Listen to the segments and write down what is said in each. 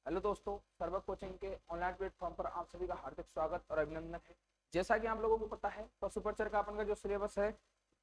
Hello दोस्तों, सर्वक coaching के online platform पर आप सभी का हार्दिक स्वागत और अभिनंदन है। जैसा कि आप लोगों को पता है, पशुपरिचर का अपन का जो सिलेबस है,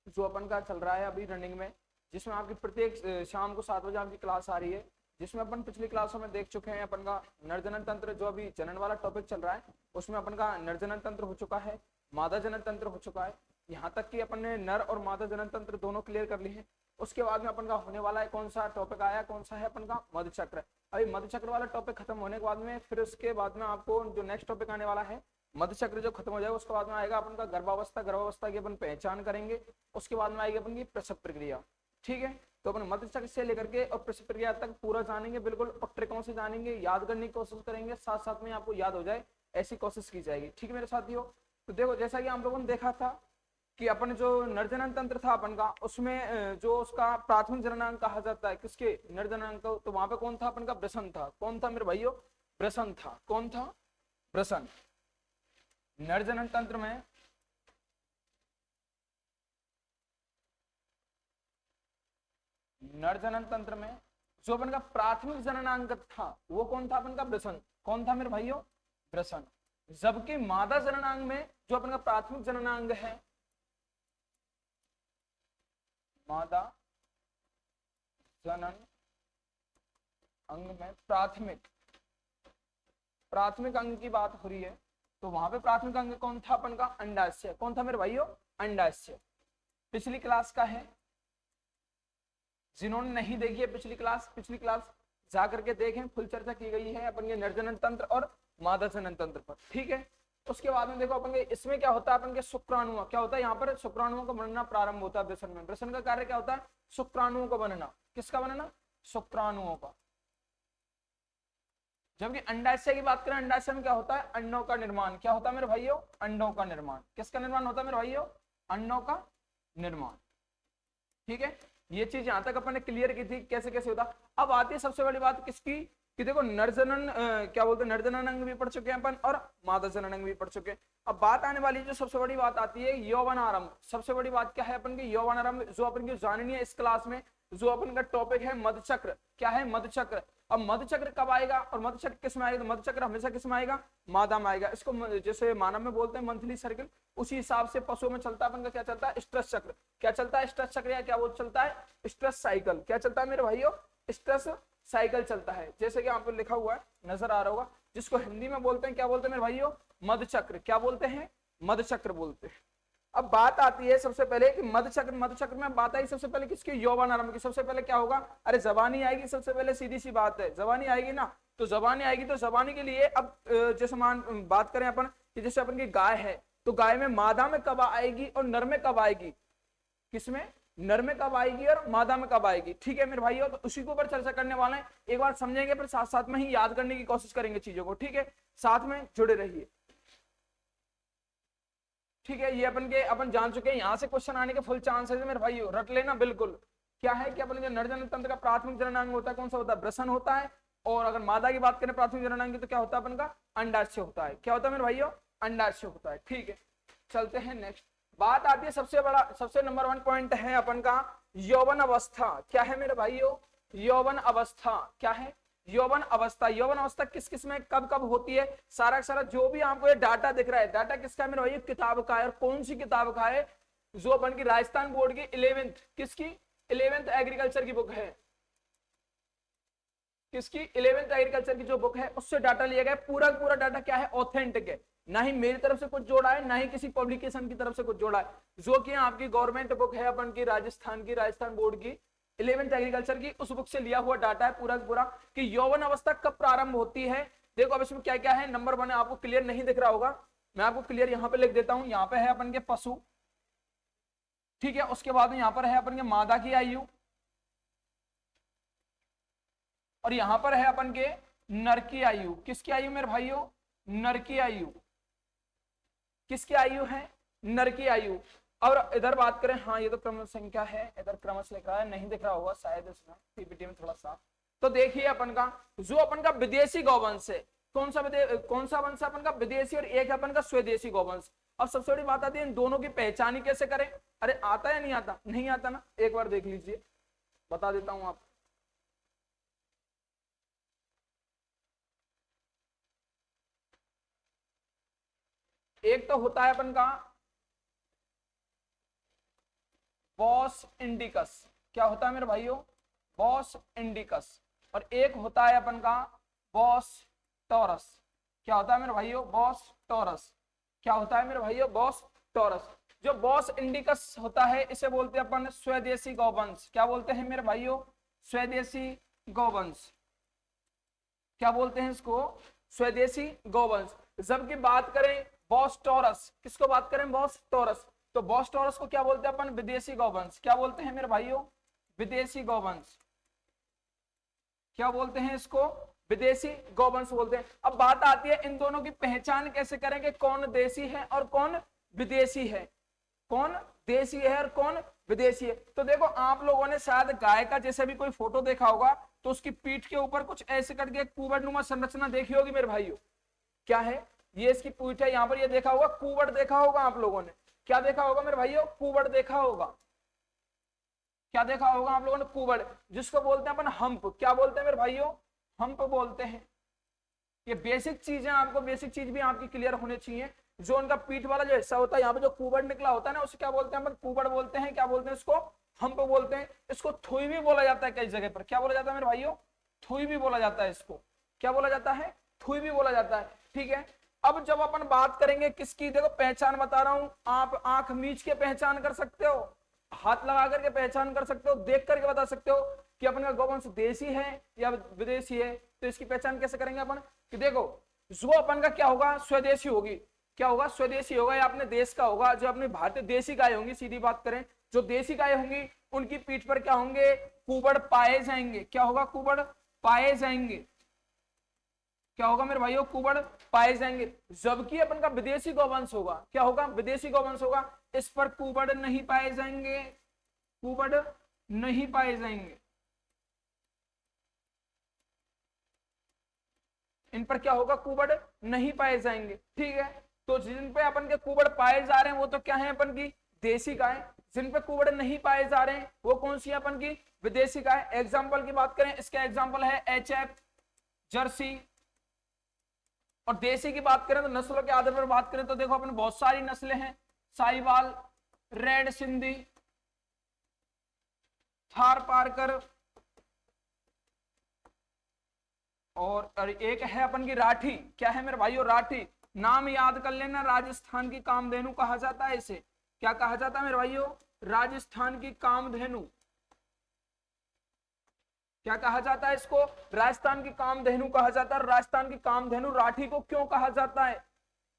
जो अपन का चल रहा है अभी रनिंग में, जिसमें आपकी प्रत्येक शाम को 7 बजे आपकी क्लास आ रही है, जिसमें अपन पिछली क्लासों में देख चुके हैं अपन का नरजनन तंत्र, जो अभी जनन वाला टॉपिक चल रहा है उसमें अपन का नरजनन तंत्र हो चुका है, मादा जनन तंत्र हो चुका है। यहाँ तक कि अपन ने नर और मादा जनन तंत्र दोनों क्लियर कर लिए हैं। उसके बाद में अपन का होने वाला है, कौन सा टॉपिक आया, कौन सा है अपन का मधु चक्र। अभी मधु चक्र वाला टॉपिक खत्म होने के बाद में फिर उसके बाद में आपको जो नेक्स्ट टॉपिक आने वाला है, मधु चक्र जो खत्म हो जाएगा उसके बाद में आएगा अपन का गर्भावस्था। गर्भावस्था की अपन पहचान करेंगे। उसके बाद में आएगी अपन की प्रसव प्रक्रिया। ठीक है, तो अपन मधु चक्र से लेकर के और प्रसव प्रक्रिया तक पूरा जानेंगे, बिल्कुल और ट्रिकों से जानेंगे, याद करने की कोशिश करेंगे, साथ साथ में आपको याद हो जाए ऐसी कोशिश की जाएगी। ठीक है मेरे साथियों, तो देखो जैसा कि आप लोगों ने देखा था कि अपन जो नरजनन तंत्र था अपन का, उसमें जो उसका प्राथमिक जननांग कहा जाता है, किसके नरजनांग को, तो वहां पे कौन था अपन का, वृषण था। कौन था मेरे भाइयों, वृषण था। कौन था, वृषण। नरजनन तंत्र में नरजनन तंत्र में जो अपन का प्राथमिक जननांग था वो कौन था, अपन का वृषण। कौन था मेरे भाइयों, वृषण। जबकि मादा जननांग में जो अपन का प्राथमिक जननांग है, मादा जनन अंग में प्राथमिक अंग की बात हो रही है, तो वहां पे प्राथमिक अंग कौन था अपन का, अंडाशय। कौन था मेरे भाइयों, अंडाशय। पिछली क्लास का है, जिन्होंने नहीं देखी है पिछली क्लास जाकर के देखें, फुल चर्चा की गई है अपन के नरजनन तंत्र और मादा जनन तंत्र पर। ठीक है, उसके बाद में देखो अपन के इसमें क्या होता है, अपन के शुक्राणुओं क्या होता है, यहाँ पर शुक्राणुओं का बनना प्रारंभ होता है वृषण में। वृषण का कार्य क्या होता है, शुक्राणुओं का बनना। किसका बनना, शुक्राणुओं का। जबकि अंडाशय की बात करें, अंडाशय में क्या होता है, अंडों का निर्माण। क्या होता है मेरे भाइयों, अंडों का निर्माण। किसका निर्माण होता है मेरे भाइयों, अंडों का निर्माण। ठीक है, ये चीज यहां तक अपन ने क्लियर की थी कैसे कैसे होता। अब आती है सबसे बड़ी बात किसकी, कि देखो नरजनन क्या बोलते हैं, नरजनन अंग भी पढ़ चुके हैं अपन और मादा जनन अंग भी पढ़ चुके हैं। अब बात आने वाली जो सबसे बड़ी बात आती है, यौवन आरंभ। सबसे बड़ी बात क्या है अपन की, यौवन आरंभ, जो अपन की जाननी है इस क्लास में। जो अपन का टॉपिक है मधु चक्र। क्या है, मधु चक्र। अब मधु चक्र कब आएगा और मधु चक्र किस में आएगा, तो मधु चक्र हमेशा किस में आएगा, मादा में आएगा। इसको जैसे मानव में बोलते हैं मंथली सर्किल, उसी हिसाब से पशुओं में चलता है अपन का क्या चलता है, स्ट्रेस चक्र। क्या चलता है, स्ट्रेस चक्र, या क्या वो चलता है, स्ट्रेस साइकिल। क्या चलता है मेरे भाइयों, स्ट्रेस साइकिल चलता है। जैसे कि यहाँ पे लिखा हुआ है, नजर आ रहा होगा, जिसको हिंदी में बोलते हैं क्या बोलते हैं मेरे भाइयों, मधु चक्र। क्या बोलते हैं, मधु चक्र बोलते हैं। अब बात आती है सबसे पहले कि मधु चक्र में बात आई सबसे पहले किसकी, यौवन आरंभ की। सबसे पहले क्या होगा, अरे जबानी आएगी सबसे पहले, सीधी सी बात है, जबानी आएगी ना। तो जबानी आएगी, तो जबानी के लिए अब जैसे मान बात करें अपन कि जैसे अपन की गाय है, तो गाय में मादा में कब आएगी और नर में कब आएगी, किसमें, नर में कब आएगी और मादा में कब आएगी। ठीक है मेरे भाइयों, तो उसी के ऊपर चर्चा करने वाले हैं। एक बार समझेंगे फिर साथ साथ में ही याद करने की कोशिश करेंगे चीजों को। ठीक है, साथ में जुड़े रहिए। ठीक है, ये अपन जान चुके हैं, यहां से क्वेश्चन आने के फुल चांसेस है मेरे भाइयों, रट लेना बिल्कुल। क्या है कि अपन जो नरजनन तंत्र का प्राथमिक जननांग होता है, कौन सा होता है, वृषण होता है। और अगर मादा की बात करें प्राथमिक जननांग की, तो क्या होता है अपन का, अंडाशय होता है। क्या होता है मेरे भाइयों, अंडाशय होता है। ठीक है, चलते हैं नेक्स्ट। बात आती है सबसे बड़ा, सबसे नंबर 1 पॉइंट है अपन का यौवन अवस्था। क्या है मेरे भाइयों, यौवन अवस्था। क्या है, यौवन अवस्था। यौवन अवस्था किस किस में कब कब होती है, सारा सारा जो भी आपको ये डाटा दिख रहा है, डाटा किसका है मेरे भाई, किताब का है। और कौन सी किताब का है, जो अपन की राजस्थान बोर्ड की 11th, किसकी, 11th एग्रीकल्चर की बुक है। किसकी, 11th एग्रीकल्चर की जो बुक है उससे डाटा लिया गया। पूरा पूरा डाटा क्या है, ऑथेंटिक है, ना ही मेरी तरफ से कुछ जोड़ा है, ना ही किसी पब्लिकेशन की तरफ से कुछ जोड़ा है। जो कि आपकी गवर्नमेंट बुक है अपन की, राजस्थान बोर्ड की 11th एग्रीकल्चर की, उस बुक से लिया हुआ डाटा है पूरा पूरा, कि यौवन अवस्था कब प्रारंभ होती है। देखो अब इसमें क्या क्या है, नंबर 1 आपको क्लियर नहीं दिख रहा होगा, मैं आपको क्लियर यहां पे लिख देता हूं। यहाँ पे है अपन के पशु, ठीक है। उसके बाद में यहां पर है अपन के मादा की आयु, और यहां पर है अपन के नर की आयु। किसकी आयु मेरे भाइयों, नर की आयु। किसकी आयु है, नर की आयु। और इधर बात करें, हाँ ये तो क्रम संख्या है, इधर क्रमश लिखा है, नहीं दिख रहा होगा शायद इसमें पीपीटी में थोड़ा सा। तो देखिए अपन का जो अपन का विदेशी गौवंश है, कौन सा वंश है अपन का, विदेशी, और एक है अपन का स्वदेशी गौवंश। अब सबसे बड़ी बात आती है इन दोनों की पहचान कैसे करें। अरे आता है या नहीं आता, नहीं आता ना, एक बार देख लीजिए, बता देता हूं आप। एक तो होता है अपन का बॉस इंडिकस, क्या होता है मेरे भाइयों, बॉस इंडिकस, और एक होता है अपन का बॉस टॉरस, क्या होता है मेरे भाइयों, बॉस टॉरस, क्या होता है मेरे भाइयों, बॉस टॉरस। जो बॉस इंडिकस होता है इसे बोलते हैं अपन स्वदेशी गौवंश, क्या बोलते हैं मेरे भाइयों, स्वदेशी गौवंश, क्या बोलते हैं इसको, स्वदेशी गौवंश। जबकि बात करें बॉस टॉरस, किसको बात करें, बॉस टॉरस, तो बॉस टॉरस को क्या बोलते हैं अपन, विदेशी गौवंश, क्या बोलते हैं मेरे भाइयों, विदेशी गौवंश, क्या बोलते हैं इसको, विदेशी गौवंश बोलते हैं। अब बात आती है इन दोनों की पहचान कैसे करेंगे, कौन देशी है और कौन विदेशी है, कौन देशी है और कौन विदेशी है। तो देखो आप लोगों ने शायद गाय का जैसे भी कोई फोटो देखा होगा, तो उसकी पीठ के ऊपर कुछ ऐसे करके एक कुबड़ संरचना देखी होगी मेरे भाइयों, क्या है ये, इसकी पीठ है, यहाँ पर ये देखा होगा कुबड़, देखा होगा आप लोगों ने, क्या देखा होगा मेरे भाइयों, कुबड़ देखा होगा, क्या देखा होगा आप लोगों ने, कुबड़, जिसको बोलते हैं अपन हम्प, क्या बोलते हैं मेरे भाइयों, हम्प बोलते हैं। ये बेसिक चीजें, आपको बेसिक चीज भी आपकी क्लियर होनी चाहिए। जो उनका पीठ वाला जो हिस्सा होता है, यहाँ पे जो कुबड़ निकला होता है ना, उसे क्या बोलते हैं अपन, कुबड़ बोलते हैं, क्या बोलते हैं इसको, हम्प बोलते हैं। इसको थुई भी बोला जाता है कई जगह पर, क्या बोला जाता है मेरे भाइयों, थुई भी बोला जाता है इसको, क्या बोला जाता है, थुई भी बोला जाता है, ठीक है। अब जब अपन बात करेंगे किसकी, देखो पहचान बता रहा हूं, आप आंख मीच के पहचान कर सकते हो, हाथ लगा करके पहचान कर सकते हो, देख करके बता सकते हो कि अपन का गौवंश देशी है या विदेशी है। तो इसकी पहचान कैसे करेंगे अपन, कि देखो जो अपन का क्या होगा, स्वदेशी होगी, क्या होगा, स्वदेशी होगा या अपने देश का होगा। जो अपनी भारतीय देशी गाय होंगी, सीधी बात करें, जो देशी गाय होंगी उनकी पीठ पर क्या होंगे, कुबड़ पाए जाएंगे, क्या होगा, कुबड़ पाए जाएंगे, क्या होगा मेरे भाइयों, कुबड़ पाए जाएंगे। जबकि अपन का विदेशी गौवंश होगा, क्या होगा, विदेशी गौवंश होगा, इस पर कुबड़ नहीं पाए जाएंगे, कुबड़ नहीं पाए जाएंगे, इन पर क्या होगा, कुबड़ नहीं पाए जाएंगे, ठीक है। तो जिन पे अपन के कुबड़ पाए जा रहे हैं वो तो क्या है, अपन की देशी गाय। जिन पे कुबड़ नहीं पाए जा रहे हैं वो कौन सी है, अपन की विदेशी गाय। एग्जाम्पल की बात करें, इसका एग्जाम्पल है एचएफ, जर्सी। और देशी की बात करें तो नस्लों के आधार पर बात करें तो देखो अपन बहुत सारी नस्लें हैं, साहिवाल, रेड सिंधी, थार पारकर, और एक है अपन की राठी, क्या है मेरे भाइयों, राठी। नाम याद कर लेना, राजस्थान की कामधेनु कहा जाता है इसे, क्या कहा जाता है मेरे भाइयों, राजस्थान की कामधेनु, क्या कहा जाता है इसको, राजस्थान की कामधेनु कहा जाता है। राजस्थान की कामधेनु राठी को क्यों कहा जाता है,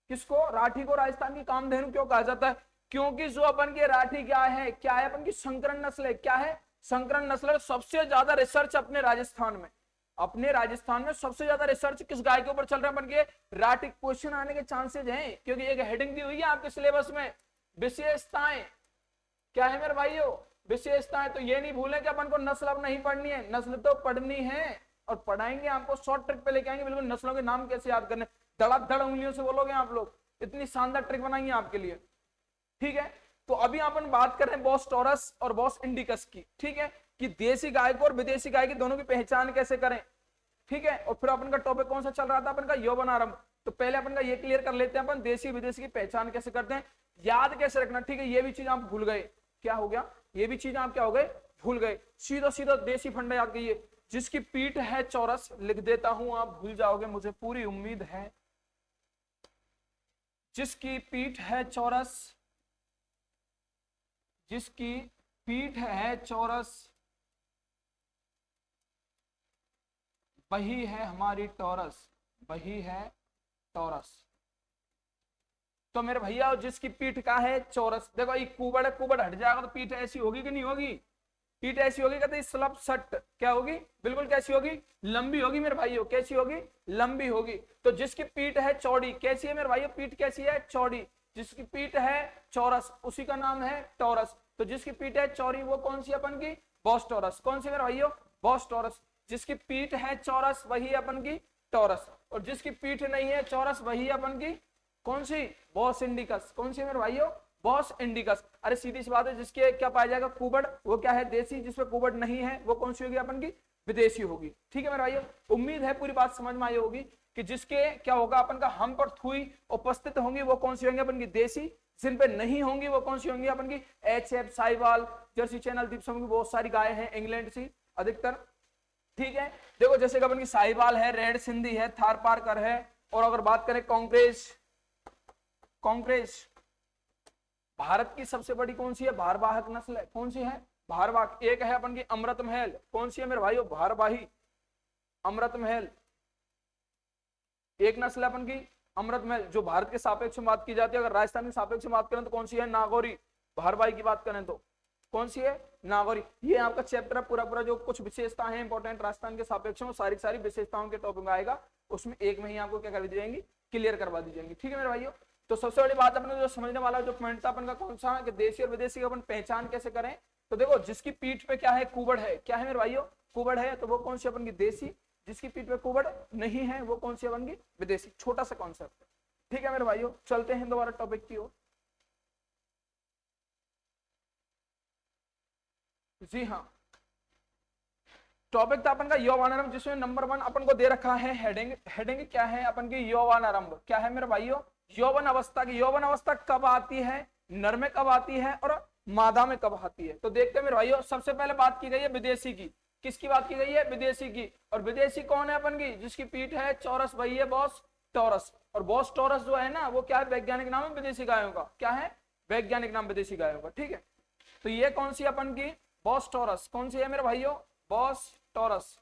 किसको, राठी को राजस्थान की कामधेनु क्यों कहा जाता है, क्योंकि जो अपन की राठी क्या है, क्या है अपन की संकरण नस्ल है, क्या है, संकरण नस्ल। सबसे ज्यादा रिसर्च अपने राजस्थान में, अपने राजस्थान में सबसे ज्यादा रिसर्च किस गाय के ऊपर चल रहा है, अपन के राठी। क्वेश्चन आने के चांसेस हैं, क्योंकि एक हेडिंग दी हुई है आपके सिलेबस में, विशेषताएं, क्या है मेरे भाइयों, विशेषताएं। तो ये नहीं भूलें कि अपन को नस्ल अब नहीं पढ़नी है, नस्ल तो पढ़नी है, और पढ़ाएंगे आपको, शॉर्ट ट्रिक पे लेके आएंगे बिल्कुल। नस्लों के नाम कैसे याद करने, धड़ाधड़ उंगलियों से बोलोगे आप लोग, इतनी शानदार ट्रिक बनाएंगे आपके लिए, ठीक है। तो अभी अपन बात कर रहे हैं बॉस टॉरस और बॉस इंडिकस की, ठीक है, कि देशी गाय को और विदेशी गाय की दोनों की पहचान कैसे करें, ठीक है। और फिर अपन का टॉपिक कौन सा चल रहा था, अपन का यौवनारंभ। तो पहले अपन का ये क्लियर कर लेते हैं, अपन देशी विदेशी की पहचान कैसे करते हैं, याद कैसे रखना, ठीक है। ये भी चीज आप भूल गए, क्या हो गया, ये भी चीज आप क्या हो गए, भूल गए। सीधा सीधा देशी फंडा याद कीजिए, जिसकी पीठ है चौरस, लिख देता हूं, आप भूल जाओगे मुझे पूरी उम्मीद है। जिसकी पीठ है चौरस, जिसकी पीठ है चौरस, वही है हमारी टॉरस, वही है टॉरस। तो मेरे भैया जिसकी पीठ का है चौरस, देखो ये कुबड़, कुबड़ हट जाएगा तो पीठ ऐसी होगी कि नहीं होगी, पीठ ऐसी होगी, कहते स्लब सट, क्या होगी, बिल्कुल कैसी होगी, लंबी होगी मेरे भाइयों, कैसी होगी, लंबी होगी। तो जिसकी पीठ है चौड़ी, कैसी है मेरे भाइयों, पीठ कैसी है, चौड़ी। जिसकी पीठ है चौरस उसी का नाम है टॉरस। तो जिसकी पीठ है चौड़ी वो कौन सी अपन की, बॉस टॉरस। कौन सी मेरे भाइयों, बॉस टॉरस। जिसकी पीठ है चौरस वही अपन की टॉरस, और जिसकी पीठ नहीं है चौरस वही अपन की कौन सी, बॉस इंडिकस। कौन सी मेरे भाइयों, बॉस इंडिकस। अरे सीधी सी बात है, जिसके क्या पाया जाएगा, कुबड़, वो क्या है, देसी। जिसमें कुबड़ नहीं है वो कौन सी होगी अपन की, विदेशी होगी। ठीक है मेरे भाइयों, उम्मीद है पूरी बात समझ में आई होगी कि जिसके क्या होगा अपन का हम पर थुई उपस्थित होंगी वो कौन सी होंगी अपन की देसी, जिन पे नहीं होंगी वो कौन सी होंगी अपन की एचएफ, साहिवाल, जर्सी चैनल, दीपसम की बहुत सारी गाय हैं इंग्लैंड से अधिकतर। ठीक है, देखो जैसे अपन की साहिवाल है, रेड सिंधी है, थार पारकर है, और अगर बात करें कांग्रेस, भारत की सबसे बड़ी कौन सी है भारवाहक नस्ल है, कौन सी है भारवाहक। एक है अपन की अमृत महल, कौन सी है मेरे भाइयों भारवाही अमृत महल, एक नस्ल है अपन की अमृत महल। जो भारत के सापेक्ष में बात की जाती है, अगर राजस्थान के सापेक्ष में बात करें तो कौन सी है नागौरी, भारवाही की बात करें तो कौन सी है नागौरी। ये आपका चैप्टर पूरा जो कुछ विशेषता है इंपॉर्टेंट राजस्थान के सापेक्ष में, सारी विशेषताओं के टॉपिक आएगा, उसमें एक में ही आपको क्या कर दी जाएंगी क्लियर करवा दी जाएंगी। ठीक है मेरे भाइयों, तो सबसे बड़ी बात अपने जो समझने वाला जो पॉइंट था अपन का कौन सा, कि देशी और विदेशी की अपन पहचान कैसे करें। तो देखो जिसकी पीठ पे क्या है कुबड़ है, क्या है मेरे भाइयों कुबड़ है, तो वो कौन सी अपन की देशी, जिसकी पीठ पे कुबड़ नहीं है वो कौन सी अपन की विदेशी। छोटा सा कॉन्सेप्ट। ठीक है मेरे भाइयों, चलते हैं दोबारा टॉपिक की ओर। जी हाँ, टॉपिक था अपन का यौवनारंभ, जिसमें नंबर 1 अपन को दे रखा है हेडिंग क्या है अपन की यौवनारंभ। क्या है मेरे भाइयों यौवन अवस्था की। यौवन अवस्था कब आती है, नर में कब आती है और मादा में कब आती है। तो देखते हैं मेरे भाइयों, सबसे पहले बात की गई है विदेशी की। किसकी बात की गई है विदेशी की। और विदेशी कौन है अपन की, जिसकी पीठ है चौरस वही है बॉस टॉरस। और बॉस टॉरस जो है ना वो क्या है वैज्ञानिक नाम है विदेशी गायों का, क्या है वैज्ञानिक नाम विदेशी गायों का। ठीक है, तो ये कौन सी अपन की बॉस टॉरस, कौन सी है मेरे भाइयों बॉस टॉरस।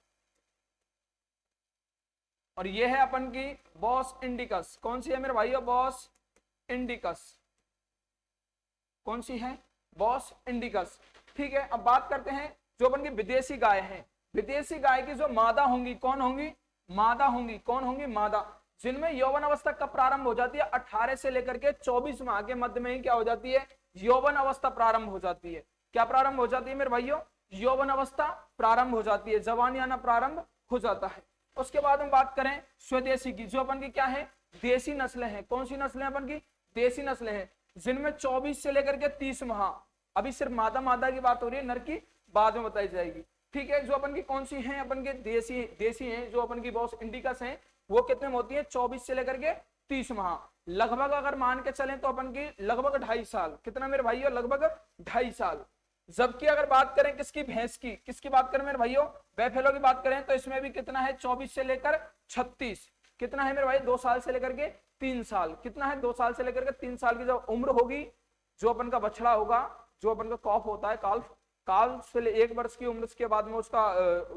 और ये है अपन की बॉस इंडिकस, कौन सी है मेरे भाइयों बॉस इंडिकस, कौन सी है बॉस इंडिकस। ठीक है, अब बात करते हैं जो अपन की विदेशी गाय है। विदेशी गाय की जो मादा होंगी कौन होंगी, मादा होंगी, कौन होंगी मादा, जिनमें यौवन अवस्था कब प्रारंभ हो जाती है 18 से लेकर के 24 माह के मध्य में ही क्या हो जाती है यौवन अवस्था प्रारंभ हो जाती है। क्या प्रारंभ हो जाती है मेरे भाइयों यौवन अवस्था प्रारंभ हो जाती है, जवानी आना प्रारंभ हो जाता है। उसके बाद हम बात करें स्वदेशी की, जो अपन की क्या है देसी नस्लें हैं। कौन सी नस्लें अपन की देसी नस्लें हैं, जिनमें 24 से लेकर के 30 माह, अभी सिर्फ मादा की बात हो रही है, नर की बाद में बताई जाएगी। ठीक है, जो अपन की कौन सी हैं अपन के देसी हैं, जो अपन की बॉस इंडिकस हैं, वो कितने में होती है 24 से लेकर के 30 माह, लगभग अगर मान के चलें तो अपन की लगभग 2.5 साल। कितना मेरे भाइयों लगभग 2.5 साल। जबकि अगर बात करें किसकी भैंस की, किसकी बात करें मेरे भाइयों बैफेलो की बात करें, तो इसमें भी कितना है 24 से लेकर 36, कितना है मेरे भाई 2 साल से लेकर के 3 साल, कितना है 2 साल से लेकर के 3 साल की जब उम्र होगी, जो अपन का बछड़ा होगा, जो अपन का कॉफ होता है काल से 1 वर्ष की उम्र के बाद में उसका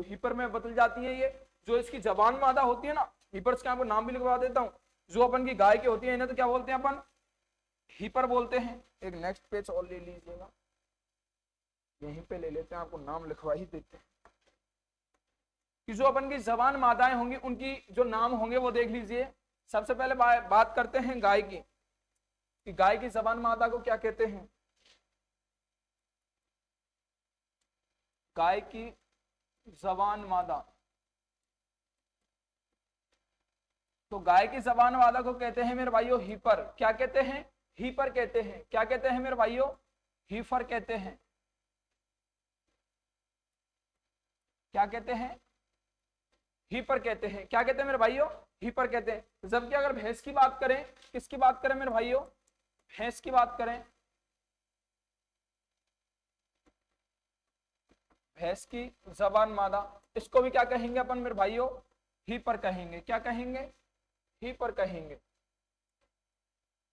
हिपर में बदल जाती है। ये जो इसकी जवान मादा होती है ना, हिपर्स का आपको नाम भी लिखवा देता हूँ, जो अपन की गाय की होती है इन्हें तो क्या बोलते हैं अपन हिपर बोलते हैं। एक नेक्स्ट पेज और ले लीजिएगा, यहीं पे ले लेते हैं, आपको नाम लिखवा ही देते हैं कि जो अपन की जवान मादाएं होंगी उनकी जो नाम होंगे वो देख लीजिए। सबसे पहले बात करते हैं गाय की, कि गाय की जवान मादा को क्या कहते हैं। गाय की जवान मादा, तो गाय की जवान मादा को कहते हैं मेरे भाइयों हीपर। क्या कहते हैं हीपर कहते हैं। क्या कहते हैं मेरे भाइयों हीफर कहते हैं। क्या कहते हैं हीपर कहते हैं। क्या कहते हैं मेरे भाइयों हीपर कहते हैं। जबकि अगर भैंस की बात करें, किसकी बात करें मेरे भाइयों भैंस की बात करें, भैंस की जबान मादा, इसको भी क्या कहेंगे अपन मेरे भाइयों हीपर कहेंगे। क्या कहेंगे हीपर कहेंगे,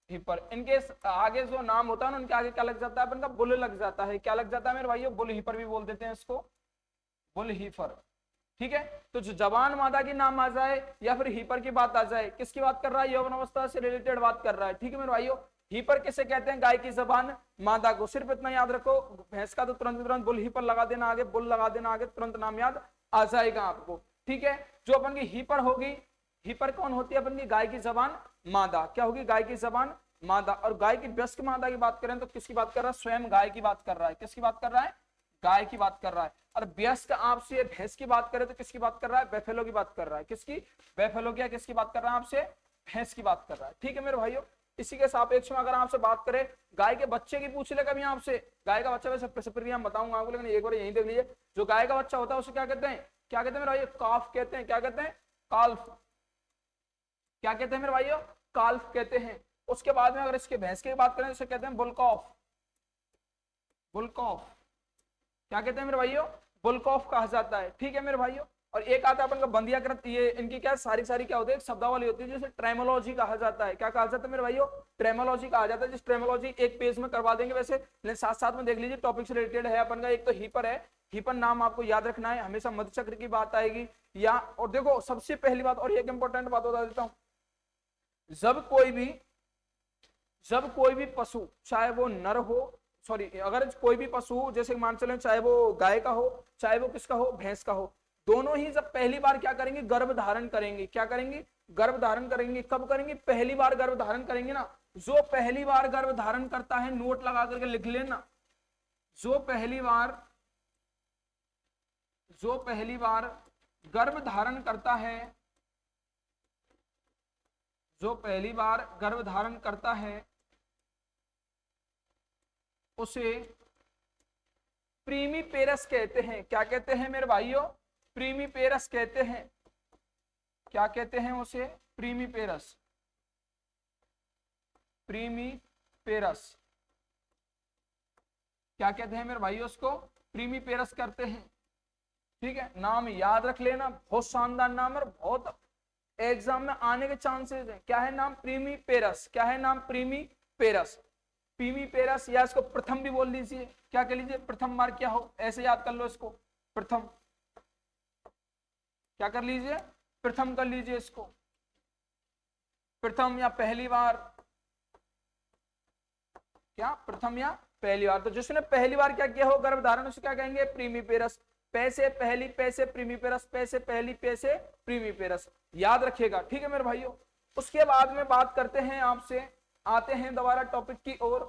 हीपर। इनके आगे जो नाम होता है ना उनके आगे क्या लग जाता है अपन का बुल लग जाता है। क्या लग जाता है मेरे भाइयों बुल हीपर भी बोल देते हैं इसको, बुल हीफर। ठीक है, तो जो जवान मादा की नाम आ जाए या फिर हीपर की बात आ जाए, किसकी बात कर रहा है यौवन अवस्था से रिलेटेड बात कर रहा है। ठीक है मेरे भाइयों, हीपर किसे कहते हैं गाय की जबान मादा को। सिर्फ इतना याद रखो, भैंस का तो तुरंत बुल हीपर लगा देना आगे, बुल लगा देना आगे, तुरंत नाम याद आ जाएगा आपको। ठीक है, जो अपन की हीपर होगी, हीपर कौन होती है अपन की गाय की जबान मादा। क्या होगी गाय की जबान मादा। और गाय की वयस्क मादा की बात करें तो किसकी बात कर रहा है स्वयं गाय की बात कर रहा है। किसकी बात कर रहा है गाय की बात कर रहा है। और वयस्क आपसे भैंस की बात करें तो किसकी बात कर रहा है बैफेलो की बात कर रहा है। किसकी बैफेलो की, किसकी बात कर रहा है आपसे भैंस की बात कर रहा है। ठीक है मेरे भाइयों, इसी के सापेक्ष में अगर आपसे बात करें गाय के बच्चे की पूछ ले कभी आपसे, गाय का बच्चा वैसे प्रक्रिया बताऊंगा आपको, लेकिन एक बार यहीं देख लीजिए, जो गाय का बच्चा होता है उसे क्या कहते हैं क्या कहते हैं मेरे भाई, काफ कहते हैं। क्या कहते हैं, काल्फ। क्या कहते हैं मेरे भाइयों, काल्फ कहते हैं। उसके बाद में अगर इसके भैंस की बात करें तो इसे कहते हैं बुलकॉफ। बुलकॉफ क्या कहते हैं मेरे भाइयों, बुलकॉफ कहा जाता है। ठीक है मेरे भाइयों। और एक आता है अपन का बंदियाकृत, ये इनकी क्या सारी क्या होती है, शब्दावली होती है जिसे ट्रेमोलॉजी कहा जाता है। क्या कहा जाता है मेरे भाइयों, ट्रेमोलॉजी कहा जाता है। जिस ट्रेमोलॉजी एक पेज में करवा देंगे वैसे, लेकिन साथ साथ में देख लीजिए टॉपिक से रिलेटेड है अपन का। एक तो हीपर है, हीपर नाम आपको याद रखना है, हमेशा मध्यचक्र की बात आएगी या। और देखो सबसे पहली बात और एक इंपॉर्टेंट बात बता देता हूं, जब कोई भी पशु, चाहे वो नर हो, सॉरी अगर कोई भी पशु जैसे मान चले, चाहे वो गाय का हो, चाहे वो किसका हो, भैंस का हो, दोनों ही जब पहली बार क्या करेंगे, गर्भ धारण करेंगे। क्या करेंगे, गर्भ धारण करेंगे। कब करेंगे, पहली बार गर्भ धारण करेंगे ना। जो पहली बार गर्भ धारण करता है, नोट लगा करके लिख लेना, जो पहली बार गर्भ धारण करता है, जो पहली बार गर्भ धारण करता है उसे प्रीमीपेरस कहते हैं। क्या कहते हैं मेरे भाइयों, प्रीमीपेरस कहते हैं। क्या कहते हैं उसे, प्रीमीपेरस। प्रीमीपेरस क्या कहते हैं मेरे भाइयों, उसको प्रीमीपेरस करते हैं। ठीक है, नाम याद रख लेना, बहुत शानदार नाम है, बहुत एग्जाम में आने के चांसेस हैं। क्या है नाम, प्रीमीपेरस। क्या है नाम, प्रीमीपेरस। प्रीमीपेरस, या इसको प्रथम भी बोल लीजिए। क्या कह लीजिए, प्रथम बार क्या हो, ऐसे याद कर लो इसको, प्रथम। क्या कर लीजिए, प्रथम कर लीजिए इसको, प्रथम या पहली बार। क्या, प्रथम या पहली बार। तो जिसने पहली बार क्या किया हो गर्भ धारण, उसे क्या कहेंगे, प्रीमीपेरस। पैसे पहली, पैसे प्रीमीपेरस, पैसे पहली, पैसे प्रीमीपेरस, याद रखिएगा। ठीक है मेरे भाइयों। उसके बाद में बात करते हैं आपसे, आते हैं दोबारा टॉपिक की ओर।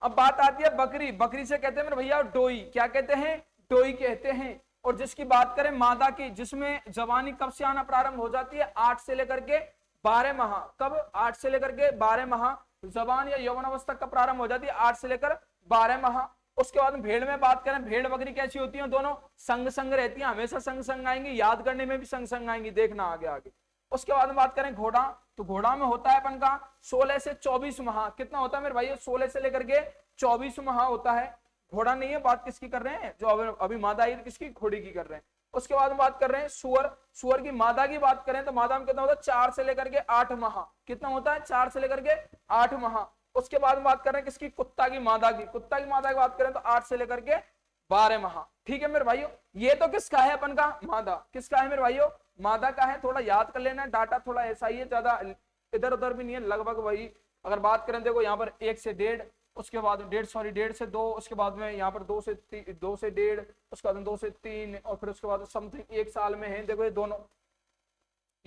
अब बात आती है बकरी। बकरी से कहते हैं मेरे भैया डोई। क्या कहते हैं, डोई कहते हैं। और जिसकी बात करें मादा की, जिसमें जवानी कब से आना प्रारंभ हो जाती है, 8 से लेकर के 12 माह। कब, 8 से लेकर के 12 माह जवान या यौवन अवस्था कब प्रारंभ हो जाती है, 8 से लेकर 12 माह। उसके बाद भेड़ में बात करें, भेड़ बकरी कैसी होती है, दोनों संग संग रहती है, हमेशा संग संग आएंगी, याद करने में भी संग संग आएंगी, देखना आगे आगे। उसके बाद में बात करें घोड़ा, तो घोड़ा में होता है अपन का 16 से 24 माह। कितना होता है मेरे भाई, 16 से लेकर के 24 माह होता है। घोड़ा नहीं है, बात किसकी कर रहे हैं, जो अभी मादा आई किसकी, घोड़ी की कर रहे हैं। उसके बाद में बात कर रहे हैं सुअर। सुअर की मादा की बात करें तो मादा में कितना होता है, 4 से लेकर के 8 माह। कितना होता है, 4 से लेकर के 8 माह। उसके बाद में बात कर रहे हैं किसकी, कुत्ता की मादा की। कुत्ता की मादा की बात करें तो 8 से लेकर के 12 माह। ठीक है मेरे भाइयों। ये तो किसका है अपन का, मादा। किसका है मेरे भाइयों, मादा का है। थोड़ा याद कर लेना, डाटा थोड़ा ऐसा ही है, ज्यादा इधर उधर भी नहीं है, लगभग वही। अगर बात करें देखो यहाँ पर 1 से 1.5, उसके बाद 1.5 से 2, उसके बाद में यहाँ पर 2 से 1.5, उसके बाद 2 से 3, और फिर उसके बाद समथिंग 1 साल में है। देखो ये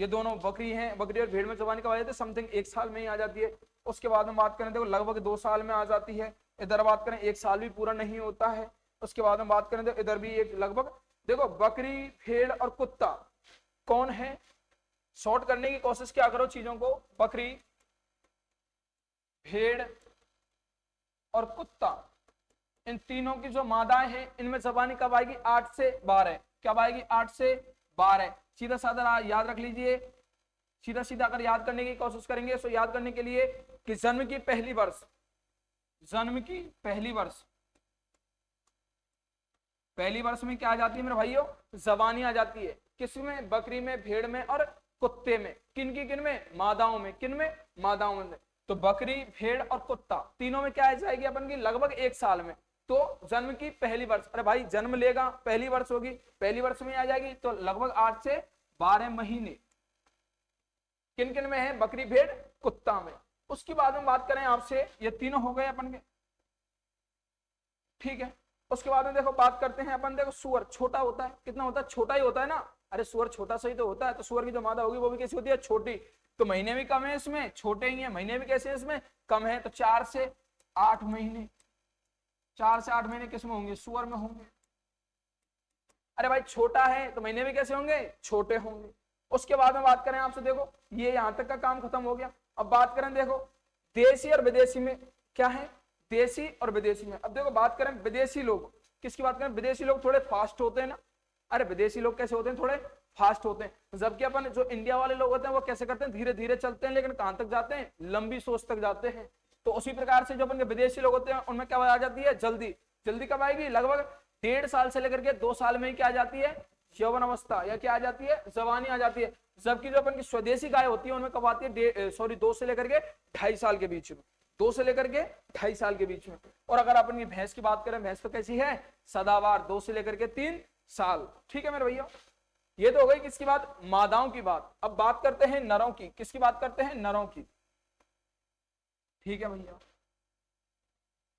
दोनों बकरी हैं, बकरी और भेड़ में जवानी कब आ जाती है, समथिंग 1 साल में ही आ जाती है। उसके बाद में बात करें देखो लगभग 2 साल में आ जाती है। इधर बात करें 1 साल भी पूरा नहीं होता है। उसके बाद में बात करें तो इधर भी एक लगभग, देखो बकरी, भेड़ और कुत्ता कौन है, शॉर्ट करने की कोशिश क्या करो चीजों को, बकरी, भेड़ और कुत्ता, इन तीनों की जो मादाएं हैं, इनमें जबानी कब आएगी, 8 से 12। कब आएगी, 8 से 12। सीधा साधा याद रख लीजिए, सीधा सीधा अगर याद करने की कोशिश करेंगे तो याद करने के लिए कि जन्म की पहली वर्ष, जन्म की पहली वर्ष में क्या आ जाती है मेरे भाइयों, जबानी आ जाती है। किसमें, बकरी में, भेड़ में और कुत्ते में। किन में, मादाओं में। किन में, मादाओं में। तो बकरी, भेड़ और कुत्ता तीनों में क्या आ जाएगी अपन की, लगभग 1 साल में। तो जन्म की पहली वर्ष, अरे भाई जन्म लेगा, पहली वर्ष होगी, पहली वर्ष में आ जाएगी, तो लगभग 8 से 12 महीने। किन में है, बकरी, भेड़, कुत्ता में। उसके बाद में बात करें आपसे, ये तीनों हो गए अपन के, ठीक है। उसके बाद में देखो बात करते हैं अपन, देखो सुअर छोटा होता है, कितना होता है, छोटा ही होता है ना। अरे सुअर छोटा सही तो होता है, तो सुअर की जो मादा होगी वो भी कैसी होती है, छोटी। तो महीने भी कम है इसमें, छोटे ही है, महीने भी कैसे है इसमें, कम है। तो 4 से 8 महीने, 4 से 8 महीने किसमें होंगे, सुअर में होंगे। अरे भाई छोटा है तो महीने भी कैसे होंगे, छोटे होंगे। उसके बाद में बात करें आपसे, देखो ये यहां तक का काम खत्म हो गया। अब बात करें देखो देसी और विदेशी में क्या है, देसी और विदेशी में। अब देखो बात करें विदेशी लोग, किसकी बात करें, विदेशी लोग थोड़े फास्ट होते हैं ना, अरे विदेशी लोग कैसे होते हैं, थोड़े फास्ट होते हैं, जबकि अपन जो इंडिया वाले लोग होते हैं वो कैसे करते हैं, धीरे धीरे चलते हैं, लेकिन कहां तक जाते हैं, लंबी सोच तक जाते हैं। तो उसी प्रकार से जो अपन के विदेशी लोग होते हैं उनमें क्या आ जाती है, जल्दी। जल्दी कब आएगी, लगभग 1.5 साल से लेकर के 2 साल में ही क्या आ जाती है, यौवन अवस्था, या क्या आ जाती है, जवानी आ जाती है। जबकि जो अपन की स्वदेशी गाय होती है उनमें कब आती है, 2 से लेकर के 2.5 साल के बीच में, 2 से लेकर के 2.5 साल के बीच में। और अगर अपन की भैंस की बात करें, भैंस तो कैसी है, सदावार, 2 से लेकर के 3 साल। ठीक है मेरे भैया, ये तो हो गई किसकी बात, मादाओं की बात। अब बात करते हैं नरों की, किसकी बात करते हैं, नरों की। ठीक है भैया,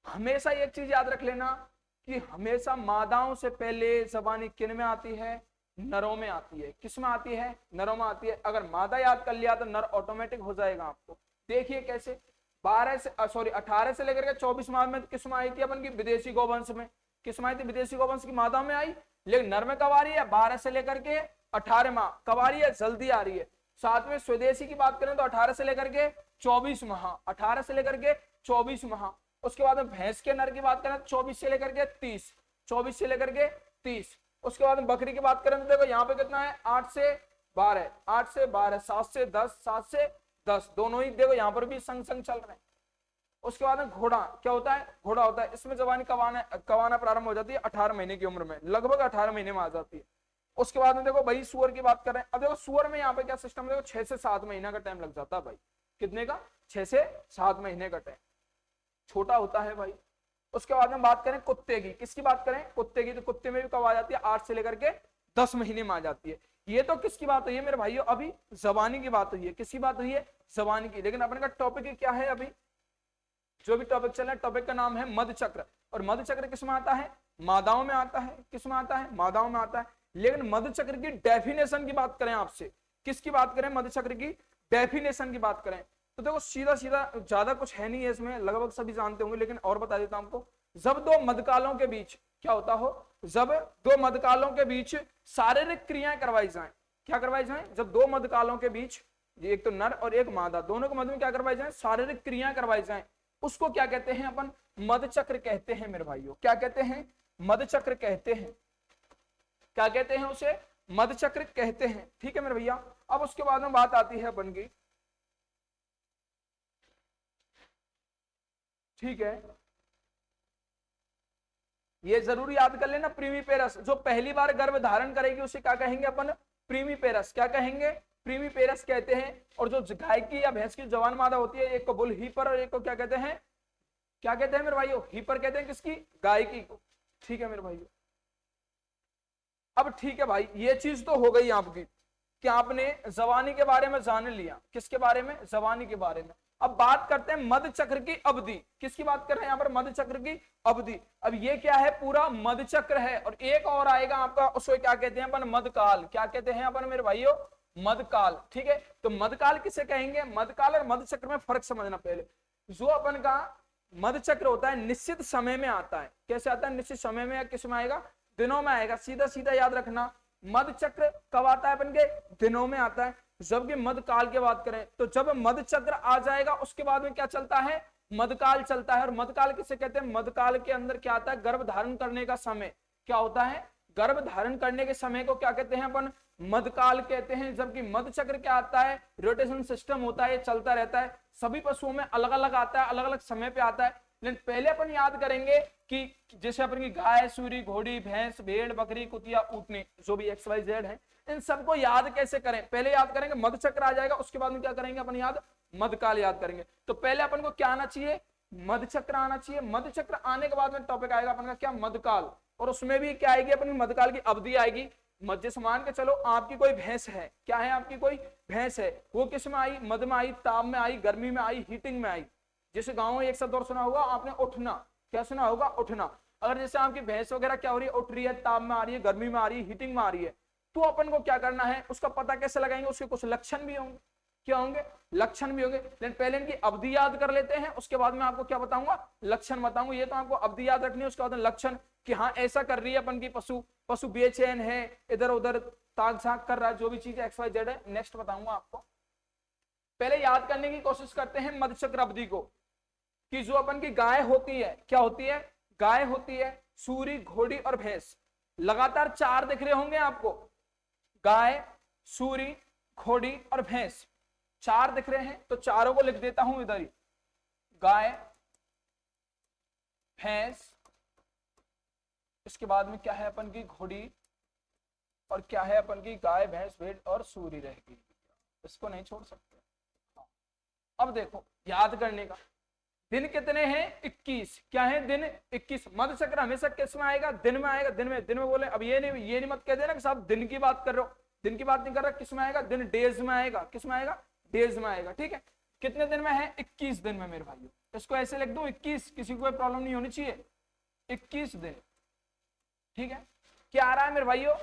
हमेशा एक चीज याद रख लेना कि हमेशा मादाओं से पहले जबानी किन में आती है, नरों में आती है। किस में आती है, नरों में आती है। अगर मादा याद कर लिया तो नर ऑटोमेटिक हो जाएगा आपको। देखिए कैसे, 18 से लेकर के 24 माह में किस में आई थी अपन की, विदेशी गौवंश में। किस में आई थी, विदेशी गौवंश की मादा में आई। लेकिन नर में कब आ रही है, 12 से लेकर के 18 माह। कब आ रही है, जल्दी आ रही है। साथ में स्वदेशी की बात करें तो 18 से लेकर के 24 माह, 18 से लेकर के 24 माह। उसके बाद में भैंस के नर की बात करें 24 से लेकर के 30, 24 से लेकर के 30। उसके बाद में बकरी की बात करें तो देखो यहाँ पे कितना है, 8 से 12, 8 से 12, 7 से 10, 7 से 10, दोनों ही देखो यहाँ पर भी संग संग चल रहे हैं। उसके बाद में घोड़ा क्या होता है, घोड़ा होता है। इसमें जवानी कवाना प्रारंभ हो जाती है 18 महीने की उम्र में, लगभग 18 महीने में आ जाती है। उसके बाद में देखो भाई सुअर की बात कर रहे हैं। अब देखो सुअर में यहाँ पे क्या सिस्टम, देखो 6 से 7 महीना का टाइम लग जाता है भाई। कितने का, 6 से 7 महीने का टाइम, छोटा होता है भाई। उसके बाद में बात करें कुत्ते की, किसकी बात करें, कुत्ते की। तो कुत्ते में भी कब आ जाती है, 8 से लेकर के 10 महीने में आ जाती है। ये तो किसकी बात हुई है मेरे भाइयों, अभी जवानी की बात हुई है। किसकी बात हुई है, जवानी की। लेकिन अपने का टॉपिक क्या है, अभी जो भी टॉपिक चल रहा है, टॉपिक का नाम है मध चक्र। और मध चक्र किस में आता है, मादाओं में आता है। किस में आता है, मादाओं में आता है। लेकिन मध चक्र की डेफिनेशन की बात करें आपसे, किसकी बात करें, मध चक्र की डेफिनेशन की बात करें तो देखो सीधा सीधा, ज्यादा कुछ है नहीं है इसमें, लगभग सभी जानते होंगे, लेकिन और बता देता हूं आपको। जब 2 मधकालों के बीच क्या होता हो, जब 2 मधकालों के बीच शारीरिक क्रियाएं करवाई जाएं। क्या करवाई जाएं, जब 2 मधकालों के बीच, एक तो नर और एक मादा, दोनों के मध्य में क्या करवाई जाए, शारीरिक क्रियाएं करवाई जाएं, उसको क्या कहते हैं अपन, मध चक्र कहते हैं मेरे भाइयों। क्या कहते हैं, मध चक्र कहते हैं। क्या कहते हैं उसे, मध चक्र कहते हैं। ठीक है मेरे भैया। अब उसके बाद में बात आती है अपन की, ठीक है, ये जरूर याद कर लेना, प्रीमीपेरस। जो पहली बार गर्भ धारण करेगी उसे क्या कहेंगे अपन, प्रीमीपेरस। क्या कहेंगे, प्रीमीपेरस कहते हैं। और जो गाय की या भैंस की जवान मादा होती है, एक को बुल हीपर और एक को क्या कहते हैं, क्या कहते हैं मेरे भाइयों, हीपर कहते हैं। किसकी, गाय की को। ठीक है मेरे भाइयों। अब ठीक है भाई, ये चीज तो हो गई आपकी कि आपने जवानी के बारे में जान लिया। किसके बारे में, जवानी के बारे में। अब बात करते हैं मध चक्र की अवधि। किसकी बात कर रहे हैं यहाँ पर, मध चक्र की अवधि। अब ये क्या है, पूरा मध चक्र है। और एक और आएगा आपका, उसको क्या कहते हैं अपन, मधकाल। क्या कहते हैं अपन मेरे भाइयों, मधकाल। ठीक है, तो मधकाल किसे कहेंगे, मधकाल और मध चक्र में फर्क समझना पहले। जो अपन का मध चक्र होता है निश्चित समय में आता है। कैसे आता है, निश्चित समय में, या किस में आएगा, दिनों में आएगा। सीधा सीधा याद रखना, मध चक्र कब आता है अपन के, दिनों में आता है। जबकि मधकाल की बात करें तो जब मध चक्र आ जाएगा उसके बाद में क्या चलता है, मधकाल चलता है। और मधकाल किसे कहते हैं, मधकाल के अंदर क्या आता है, गर्भ धारण करने का समय क्या होता है, गर्भ धारण करने के समय को क्या कहते हैं अपन, मधकाल कहते हैं। जबकि मध चक्र क्या आता है, रोटेशन सिस्टम होता है, ये चलता रहता है। सभी पशुओं में अलग अलग आता है, अलग अलग समय पे आता है। लेकिन पहले अपन याद करेंगे कि जैसे अपन की गाय, सूरी, घोड़ी, भैंस, भेड़, बकरी, कुतिया, ऊँटनी, जो भी XYZ है, इन सबको याद कैसे करें, पहले याद करेंगे मध चक्र आ जाएगा, उसके बाद में क्या करेंगे अपन, याद मधकाल याद करेंगे। तो पहले अपन को क्या आना चाहिए, मध चक्र आना चाहिए। मध चक्र आने के बाद में टॉपिक आएगा अपन का क्या, मधकाल। और उसमें भी क्या आएगी अपन, मधकाल की अवधि आएगी। जैसे मान के चलो आपकी कोई भैंस है, क्या है, आपकी कोई भैंस है, वो किस में आई, मध में आई, ताप में आई, गर्मी में आई, हीटिंग में आई। जैसे गाँव में एक शब्द और सुना होगा आपने, उठना। क्या सुना होगा, उठना। अगर जैसे आपकी भैंस वगैरह क्या हो रही है, उठ रही है, ताप में आ रही है, गर्मी में आ रही है, हीटिंग में आ रही है, तो अपन को क्या करना है, उसका पता कैसे लगाएंगे, उसके कुछ लक्षण भी होंगे। क्या होंगे, लक्षण भी होंगे। लेकिन पहले इनकी अवधि याद कर लेते हैं, उसके बाद में आपको क्या बताऊंगा, लक्षण बताऊंगा। ये तो आपको अवधि याद रखनी है, उसके बाद लक्षण कि हाँ ऐसा कर रही है अपन की पशु बेचैन है, इधर उधर ताक झाक कर रहा है, जो भी चीज XYZ है, नेक्स्ट बताऊंगा आपको। पहले याद करने की कोशिश करते हैं मध चक्र अवधि को, कि जो अपन की गाय होती है, क्या होती है, गाय होती है, सूरी, घोड़ी और भैंस, लगातार 4 दिख रहे होंगे आपको, गाय, सूरी, घोड़ी और भैंस, 4 दिख रहे हैं, तो चारों को लिख देता हूं इधर ही, गाय, भैंस, इसके बाद में क्या है अपन की घोड़ी, और क्या है अपन की गाय, भैंस, भेड़ और सूरी रहेगी, इसको नहीं छोड़ सकते। अब देखो याद करने का, दिन कितने हैं 21, क्या है दिन 21, मध्य चक्र हमेशा किस में आएगा, दिन में आएगा, दिन में बोले। अब ये नहीं मत कह देना कि साहब दिन की बात कर रहे हो, दिन की बात नहीं कर रहा, किस में आएगा, दिन डेज में आएगा, किस में आएगा, डेज में आएगा, ठीक है। कितने दिन में है 21 दिन में मेरे भाइयों, इसको ऐसे लिख दो 21, किसी को कोई प्रॉब्लम नहीं होनी चाहिए, 21 दिन, ठीक है। क्या आ रहा है मेरे भाइयों,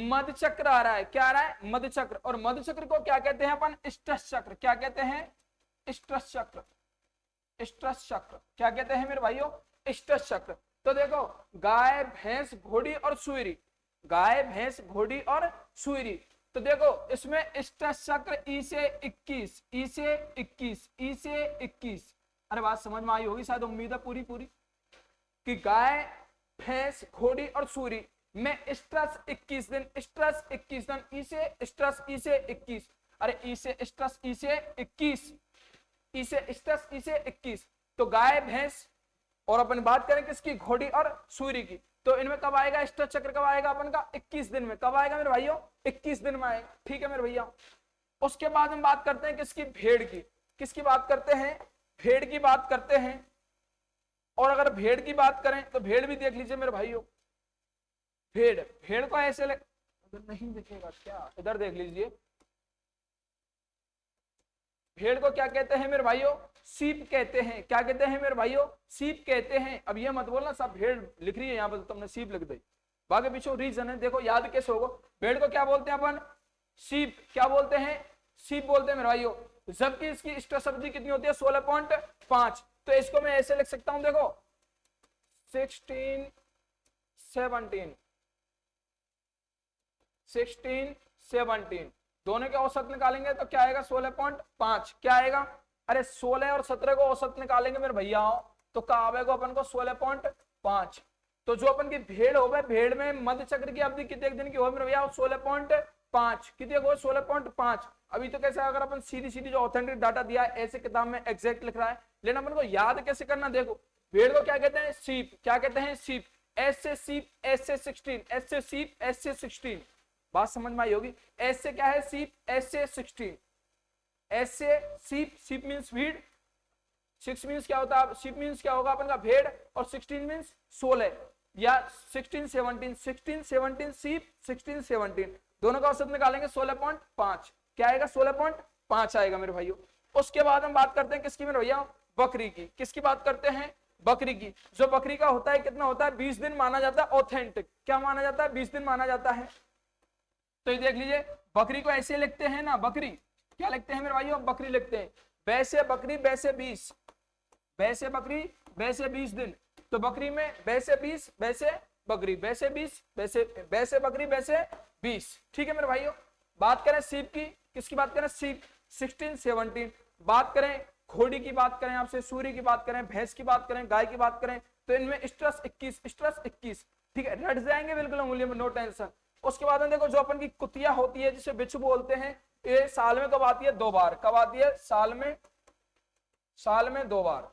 मध्य चक्र आ रहा है, क्या आ रहा है, मध्य चक्र, और मध्य चक्र को क्या कहते हैं अपन, स्ट्रेस चक्र, क्या कहते हैं, स्ट्रेस चक्र, स्ट्रेस चक्र, क्या कहते हैं मेरे भाइयों, स्ट्रेस चक्र। तो देखो गाय, भैंस, घोड़ी और सुईरी, गाय, भैंस, घोड़ी और सुईरी, तो देखो इसमें स्ट्रेस चक्र ई से 21, ई से 21, ई से 21, अरे बात समझ में आई होगी शायद, उम्मीद है पूरी कि गाय, भैंस, घोड़ी और सूरी में स्ट्रेस 21 दिन, स्ट्रेस 21 दिन, ई से स्ट्रेस, ई से 21, अरे ई से स्ट्रेस, ई से 21, ई से स्ट्रेस, ई से 21, तो गाय, भैंस, और अपन बात करें किसकी, घोड़ी और सूरी की, तो इनमें कब आएगा स्ट्रेस चक्र, कब आएगा अपन का, 21 दिन में, कब आएगा मेरे भाइयों, 21 दिन में आएगा, ठीक है मेरे भैया। उसके बाद हम बात करते हैं किसकी, भेड़ की, किसकी बात करते हैं, भेड़ की बात करते हैं। और अगर भेड़ की बात करें तो भेड़ भी देख लीजिए मेरे भाइयों, भेड़ को ऐसे नहीं दिखेगा क्या, इधर देख लीजिए, भेड़ को क्या कहते हैं मेरे भाइयों, सीप कहते हैं, क्या कहते हैं मेरे भाइयों, सीप कहते हैं। अब ये मत बोलना सब भेड़ लिख रही है यहाँ पर तो तुमने सीप लिख दी, बाकी पीछे रीजन है, देखो याद कैसे होगा। भेड़ को क्या बोलते हैं अपन, सीप, क्या बोलते हैं, सीप बोलते हैं मेरे भाइयों, जबकि इसकी स्ट्रेस अवधि कितनी होती है, 16.5, तो इसको मैं ऐसे लिख सकता हूं, देखो 16, 17 दोनों के औसत निकालेंगे तो क्या आएगा, 16.5, क्या आएगा, अरे 16 और 17 को औसत निकालेंगे मेरे भैया तो क्या आएगा अपन को 16.5, तो जो अपन की भेड़ हो गए, भेड़ में मध्य चक्र की अवधि कितने दिन की हो मेरे भैया, 16.5, कितने को 16.5। अभी तो कैसे अगर अपन सीधी जो ऑथेंटिक डाटा दिया है ऐसे किताब में एग्जैक्ट लिख रहा है, लेकिन अपन को याद कैसे करना, देखो भेड़ को क्या कहते हैं, सीप, क्या कहते हैं, सीप, एस से सीप, एस से 16, एस से सीप, एस से 16, बात समझ में आई होगी। एस से क्या है, सीप, एस से 16, एस से सीप, सीप मींस भीड़, 6 मींस क्या होता है, सीप मींस क्या होगा अपन का भेड़, और 16 मींस 16, या 16 17 सीप, 16 17 दोनों का औसत निकालेंगे 16.5, क्या आएगा 16.5 आएगा मेरे भाइयों। उसके बाद हम बात करते हैं किसकी मेरे भैया, बकरी की, किसकी बात करते हैं, बकरी की। जो बकरी का होता है कितना होता है, 20 दिन माना जाता है ऑथेंटिक, क्या माना जाता है, 20 दिन माना जाता है। तो ये देख लीजिए बकरी को ऐसे लिखते हैं ना, बकरी क्या लिखते हैं मेरे भाइयों, बकरी लिखते हैं, वैसे बकरी वैसे 20, वैसे बकरी वैसे 20 दिन, तो बकरी में वैसे 20, वैसे बकरी वैसे 20, वैसे बकरी वैसे 20, ठीक है मेरे भाइयों। बात करें सीप की, किसकी बात करें, सीप 16 17, बात करें घोड़ी की बात करें आपसे, सूरी की बात करें, भैंस की बात करें, गाय की बात करें, तो इनमें स्ट्रेस 21, ठीक है, रट जाएंगे बिल्कुल उंगली में, नो टेंशन। उसके बाद में देखो जो अपन की कुतिया होती है जिसे बिच्छू बोलते हैं, ये साल में कब आती है, 2 बार, कब आती है, साल में 2 बार,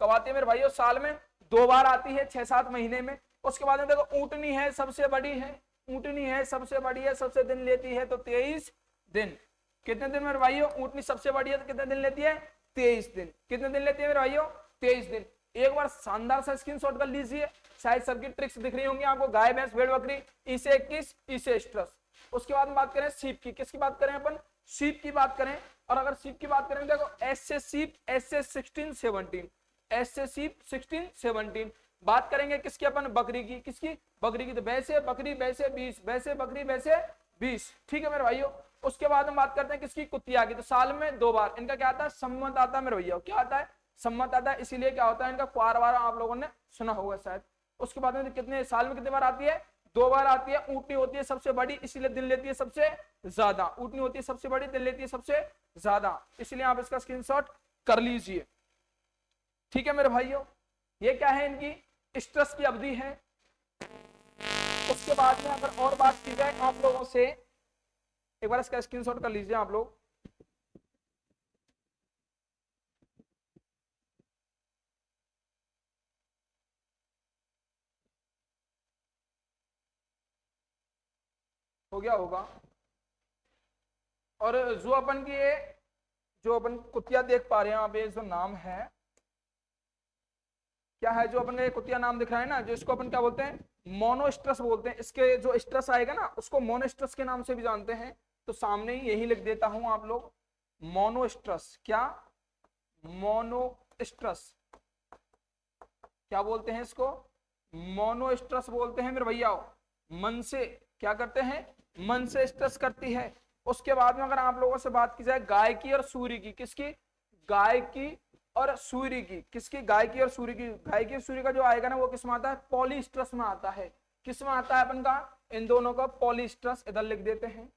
कब आती है मेरे भाइयों, साल में 2 बार आती है, 6-7 महीने में। उसके बाद में देखो ऊंटनी है, सबसे बड़ी है, ऊंटनी है सबसे बड़ी है, सबसे दिन लेती है तो 23 दिन, कितने दिन मेरे भाइयों, ऊंटनी सबसे बड़ी है तो कितने दिन लेती है, 23 दिन, कितने दिन लेती है मेरे भाइयों, 23 दिन। एक बार शानदार सा स्क्रीनशॉट कर लीजिए, शायद सबकी ट्रिक्स दिख रही होंगी आपको, गाय भैंस भेड़ बकरी, ई से 21, ई से स्ट्रेस। उसके बाद बात करें सीप की, किसकी बात करें अपन, सीप की बात करें, और अगर सीप की बात करें देखो एस से सीप, एस से 16 17, एस से सीप 16 17। बात करेंगे किसकी अपन, बकरी की, किसकी, बकरी की, तो वैसे बकरी वैसे 20, वैसे बकरी वैसे 20, ठीक है मेरे भाइयों। उसके बाद हम बात करते हैं किसकी, कुतिया की, तो साल में 2 बार, इनका क्या आता है, सम्मत आता है मेरे भैया, क्या आता है, सम्मत आता है, इसीलिए क्या होता है इनका क्वार वार आप लोगों ने सुना होगा शायद। उसके बाद में कितने साल में कितने बार आती है, 2 बार आती है। ऊंटनी होती है सबसे बड़ी, इसीलिए दिन लेती है सबसे ज्यादा, ऊंटनी होती है सबसे बड़ी, दिन लेती है सबसे ज्यादा, इसलिए आप इसका स्क्रीनशॉट कर लीजिए, ठीक है मेरे भाइयों। ये क्या है, इनकी स्ट्रेस की अवधि है, उसके बाद में अगर और बात की जाए आप लोगों से, एक बार इसका स्क्रीनशॉट कर लीजिए आप लोग। हो गया होगा। और जो अपन की ये जो अपन कुतिया देख पा रहे हैं आप, ये जो नाम है क्या है, जो अपन का ये कुतिया नाम दिख रहा है ना, जो इसको अपन क्या बोलते हैं, मोनोस्ट्रस बोलते हैं। इसके जो स्ट्रस आएगा ना उसको मोनोस्ट्रस के नाम से भी जानते हैं। तो सामने ही यही लिख देता हूं आप लोग, मोनोस्ट्रस। क्या? मोनोस्ट्रस। क्या बोलते हैं इसको? मोनोस्ट्रस बोलते हैं मेरे भैया। मन से क्या करते हैं? मन से स्ट्रेस करती है। उसके बाद में अगर आप लोगों से बात की जाए गाय की और सूर्य की, किसकी? गाय की और सूर्य की। किसकी? गाय की और सूर्य की। गाय की और सूर्य का जो आएगा ना वो किस में आता है? पॉलीस्ट्रस में आता है। किस में आता है अपन का? इन दोनों का पॉलीस्ट्रस, इधर लिख देते हैं।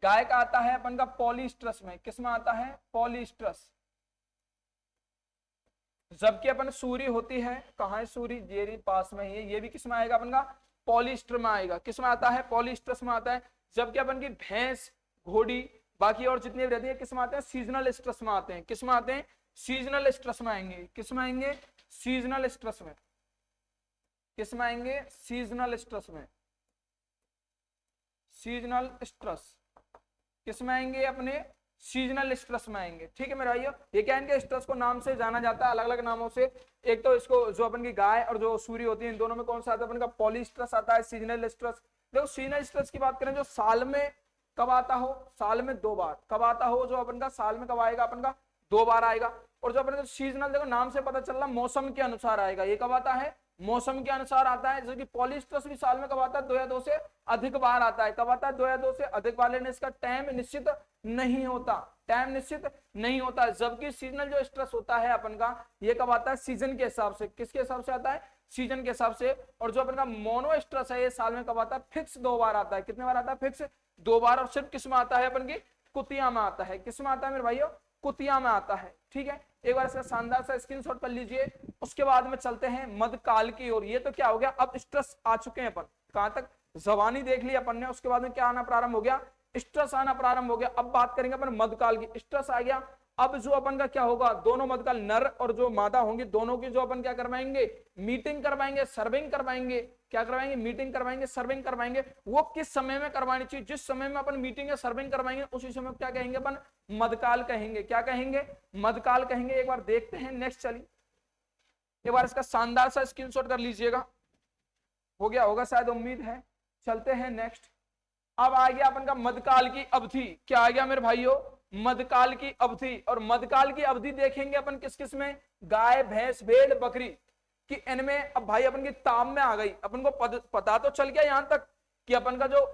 गाय का आता है अपन का पॉलीस्ट्रस में। किस में आता है? पॉलीस्ट्रस। जबकि अपन सूर्य होती है, कहां है सूर्य? जेरी पास में ही है। ये भी किस में आएगा अपन का? पॉलीस्टर में आएगा। किस में आता है? पॉलीस्ट्रस में आता है। जबकि अपन की भैंस, घोड़ी, बाकी और जितने भी रहती है किस में आते हैं? सीजनल स्ट्रेस में आते हैं। किस में आते हैं? सीजनल स्ट्रेस में आएंगे। किस में आएंगे? सीजनल स्ट्रेस में। किस में आएंगे? सीजनल स्ट्रेस में। सीजनल स्ट्रेस किस में आएंगे? अपने सीजनल स्ट्रेस में आएंगे। ठीक है मेरे भाइयों, ये क्या इनके स्ट्रेस को नाम से जाना जाता है, अलग अलग नामों से। एक तो इसको जो अपन की गाय और जो सूर्य होती है, इन दोनों में कौन सा आता है? अपन का पॉलीस्ट्रेस आता है, सीजनल स्ट्रेस। देखो सीजनल स्ट्रेस की बात करें जो साल में कब आता हो? साल में 2 बार। कब आता हो? जो अपन का साल में कब आएगा? अपन का 2 बार आएगा। और जो अपन का सीजनल, देखो नाम से पता चल रहा, मौसम के अनुसार आएगा। ये कब आता है? मौसम के अनुसार आता है। जैसे कि पॉलीस्ट्रेस भी साल में कब आता है? 2 या 2 से अधिक बार आता है। कब आता है? 2 या 2 से अधिक बार, लेने इसका टाइम निश्चित नहीं होता। टाइम निश्चित नहीं होता। जबकि सीजनल जो स्ट्रेस होता है अपन का, ये कब आता है? सीजन के हिसाब से। किसके हिसाब से आता है? सीजन के हिसाब से। और जो अपन का मोनो स्ट्रेस है, ये साल में कब आता है? फिक्स 2 बार आता है। कितने बार आता है? फिक्स 2 बार। और सिर्फ किस में आता है? अपन की कुतिया में आता है। किस में आता है मेरे भाइयों? कुतिया में आता है। ठीक है, एक बार इसका शानदार सा स्क्रीनशॉट कर लीजिए। उसके बाद में चलते हैं मध्यकाल की ओर। ये तो क्या हो गया, अब स्ट्रेस आ चुके हैं अपन, कहां तक? जवानी देख ली अपन ने। उसके बाद में क्या आना प्रारंभ हो गया? स्ट्रेस आना प्रारंभ हो गया। अब बात करेंगे अपन मध्यकाल की। स्ट्रेस आ गया, अब जो अपन का क्या होगा, दोनों मध्यकाल नर और जो मादा होंगे, दोनों की जो अपन क्या करवाएंगे? मीटिंग करवाएंगे, सर्विंग करवाएंगे। क्या करवाएंगे? मीटिंग करवाएंगे, सर्विंग करवाएंगे। वो किस समय में करवानी चाहिए? जिस समय में अपन मीटिंग या सर्विंग करवाएंगे उसी समय क्या कहेंगे अपन? मध्यकाल कहेंगे। क्या कहेंगे? मध्यकाल कहेंगे। एक बार देखते हैं नेक्स्ट, चलिए एक बार इसका शानदार सा स्क्रीनशॉट कर लीजिएगा। हो गया होगा शायद, उम्मीद है। चलते हैं नेक्स्ट। अब आ गया अपन का मध्यकाल की अवधि। क्या आ गया मेरे भाइयों? मध्यकाल की अवधि। और मध्यकाल की अवधि देखेंगे अपन किस किस में? गाय, भैंस, भेड़, बकरी कि इनमें। अब भाई अपन की ताम में आ गई। अपन को पता तो चल गया यहां तक कि अपन का जो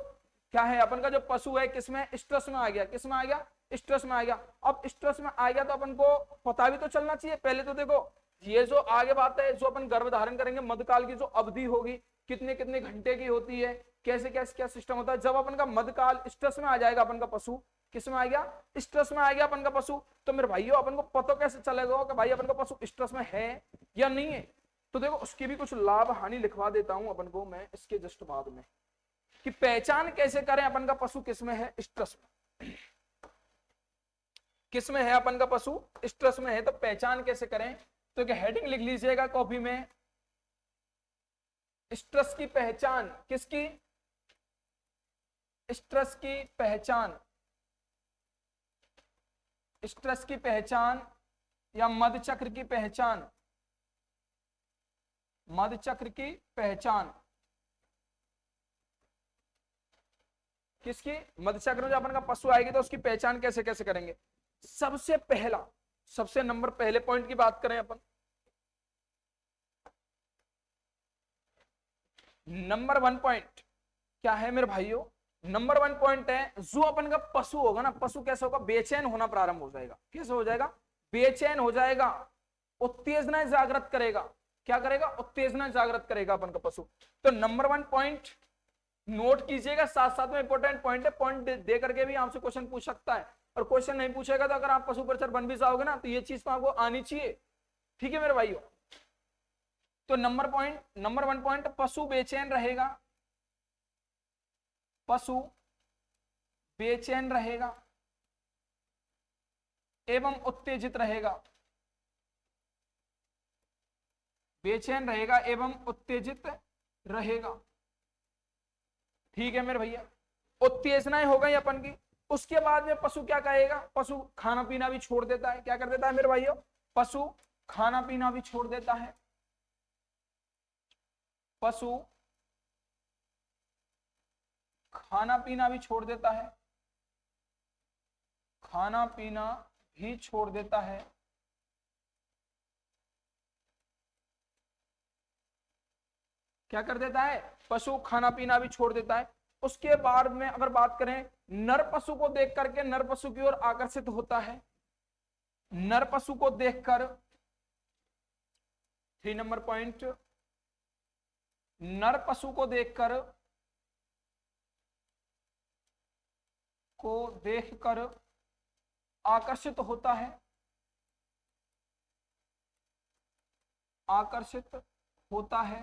क्या है, अपन का जो पशु है किसमें? स्ट्रेस में आ गया। किस में आ गया? स्ट्रेस में आ गया। अब स्ट्रेस में आ गया तो अपन को पता भी तो चलना चाहिए। पहले तो देखो ये जो आगे बात है, जो अपन गर्भ धारण करेंगे, मध्यकाल की जो अवधि होगी कितने कितने घंटे की होती है, कैसे कैसे क्या सिस्टम होता है। जब अपन का मध्यकाल स्ट्रेस में आ जाएगा, अपन का पशु किस में आ गया? स्ट्रेस में आ गया अपन का पशु। तो मेरे भाइयों अपन को पता कैसे चलेगा कि भाई अपन का पशु स्ट्रेस में है या नहीं है? तो देखो उसकी भी कुछ लाभ हानि लिखवा देता हूं अपन को मैं इसके जस्ट बाद में, कि पहचान कैसे करें अपन का पशु किस में है? स्ट्रेस में। किस में है अपन का पशु? स्ट्रेस में है। तो पहचान कैसे करें? तो क्या हेडिंग लिख लीजिएगा कॉपी में, स्ट्रेस की पहचान। किसकी? स्ट्रेस की पहचान। स्ट्रेस की पहचान या मध्यचक्र की पहचान। मध्यचक्र की पहचान किसकी? मध्यचक्र में जो अपन का पशु आएगी तो उसकी पहचान कैसे कैसे करेंगे? सबसे पहला, सबसे नंबर पहले पॉइंट की बात करें अपन, नंबर 1 पॉइंट क्या है मेरे भाइयों? नंबर 1 पॉइंट है, जो अपन का पशु होगा ना, पशु कैसे होगा? बेचैन होना प्रारंभ हो जाएगा। कैसे हो जाएगा? बेचैन हो जाएगा। उत्तेजना जागृत करेगा। क्या करेगा? उत्तेजना जागृत करेगा अपन का पशु। तो नंबर 1 पॉइंट नोट कीजिएगा, साथ साथ में इंपॉर्टेंट पॉइंट है। पॉइंट दे करके भी आपसे क्वेश्चन पूछ सकता है, और क्वेश्चन नहीं पूछेगा तो अगर आप पशु परिचर बन भी जाओगे ना, तो ये चीज तो आपको आनी चाहिए। ठीक है मेरे भाइयों, तो नंबर 1 पॉइंट, पशु बेचैन रहेगा, पशु बेचैन रहेगा एवं उत्तेजित रहेगा, बेचैन रहेगा एवं उत्तेजित रहेगा। ठीक है मेरे भैया, उत्तेजनाएं हो गई अपन की। उसके बाद में पशु क्या कहेगा, पशु खाना पीना भी छोड़ देता है। क्या कर देता है मेरे भाइयों, पशु खाना पीना भी छोड़ देता है, पशु खाना पीना भी छोड़ देता है, खाना पीना भी छोड़ देता है। क्या कर देता है, पशु खाना पीना भी छोड़ देता है। उसके बाद में अगर बात करें, नर पशु को देख करके नर पशु की ओर आकर्षित होता है, नर पशु को देखकर, 3 नंबर पॉइंट, नर पशु को देखकर आकर्षित होता है, आकर्षित होता है।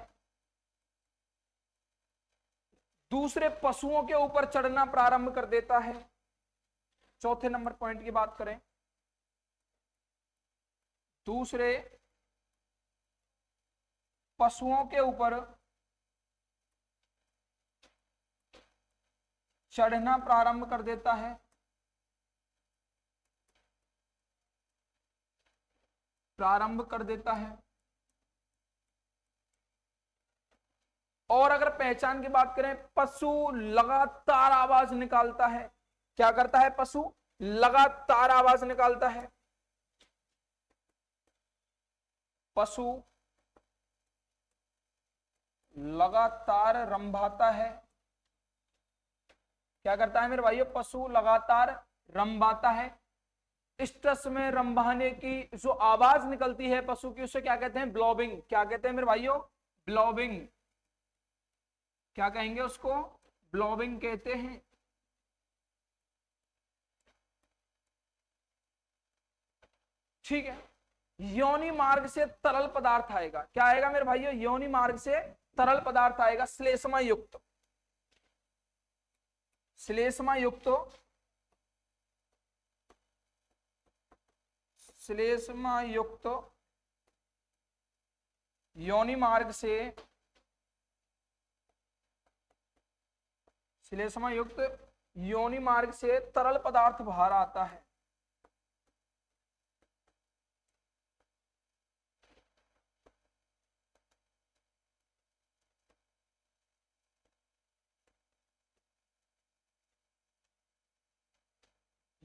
दूसरे पशुओं के ऊपर चढ़ना प्रारंभ कर देता है। चौथे नंबर पॉइंट की बात करें, दूसरे पशुओं के ऊपर चढ़ना प्रारंभ कर देता है, प्रारंभ कर देता है। और अगर पहचान की बात करें, पशु लगातार आवाज निकालता है। क्या करता है, पशु लगातार आवाज निकालता है, पशु लगातार रंभाता है। क्या करता है मेरे भाइयों, पशु लगातार रंभाता है। स्ट्रस में रंभाने की जो आवाज निकलती है पशु की, उसे क्या कहते हैं, ब्लॉबिंग। क्या कहते हैं मेरे भाइयों, ब्लॉबिंग। क्या कहेंगे उसको, ब्लॉबिंग कहते हैं। ठीक है, योनि मार्ग से तरल पदार्थ आएगा। क्या आएगा मेरे भाइयों, योनि मार्ग से तरल पदार्थ आएगा, श्लेष्मा युक्त, श्लेष्मा युक्त, श्लेष्मा युक्त योनि मार्ग से, श्लेष्मा युक्त योनि मार्ग से तरल पदार्थ बाहर आता है।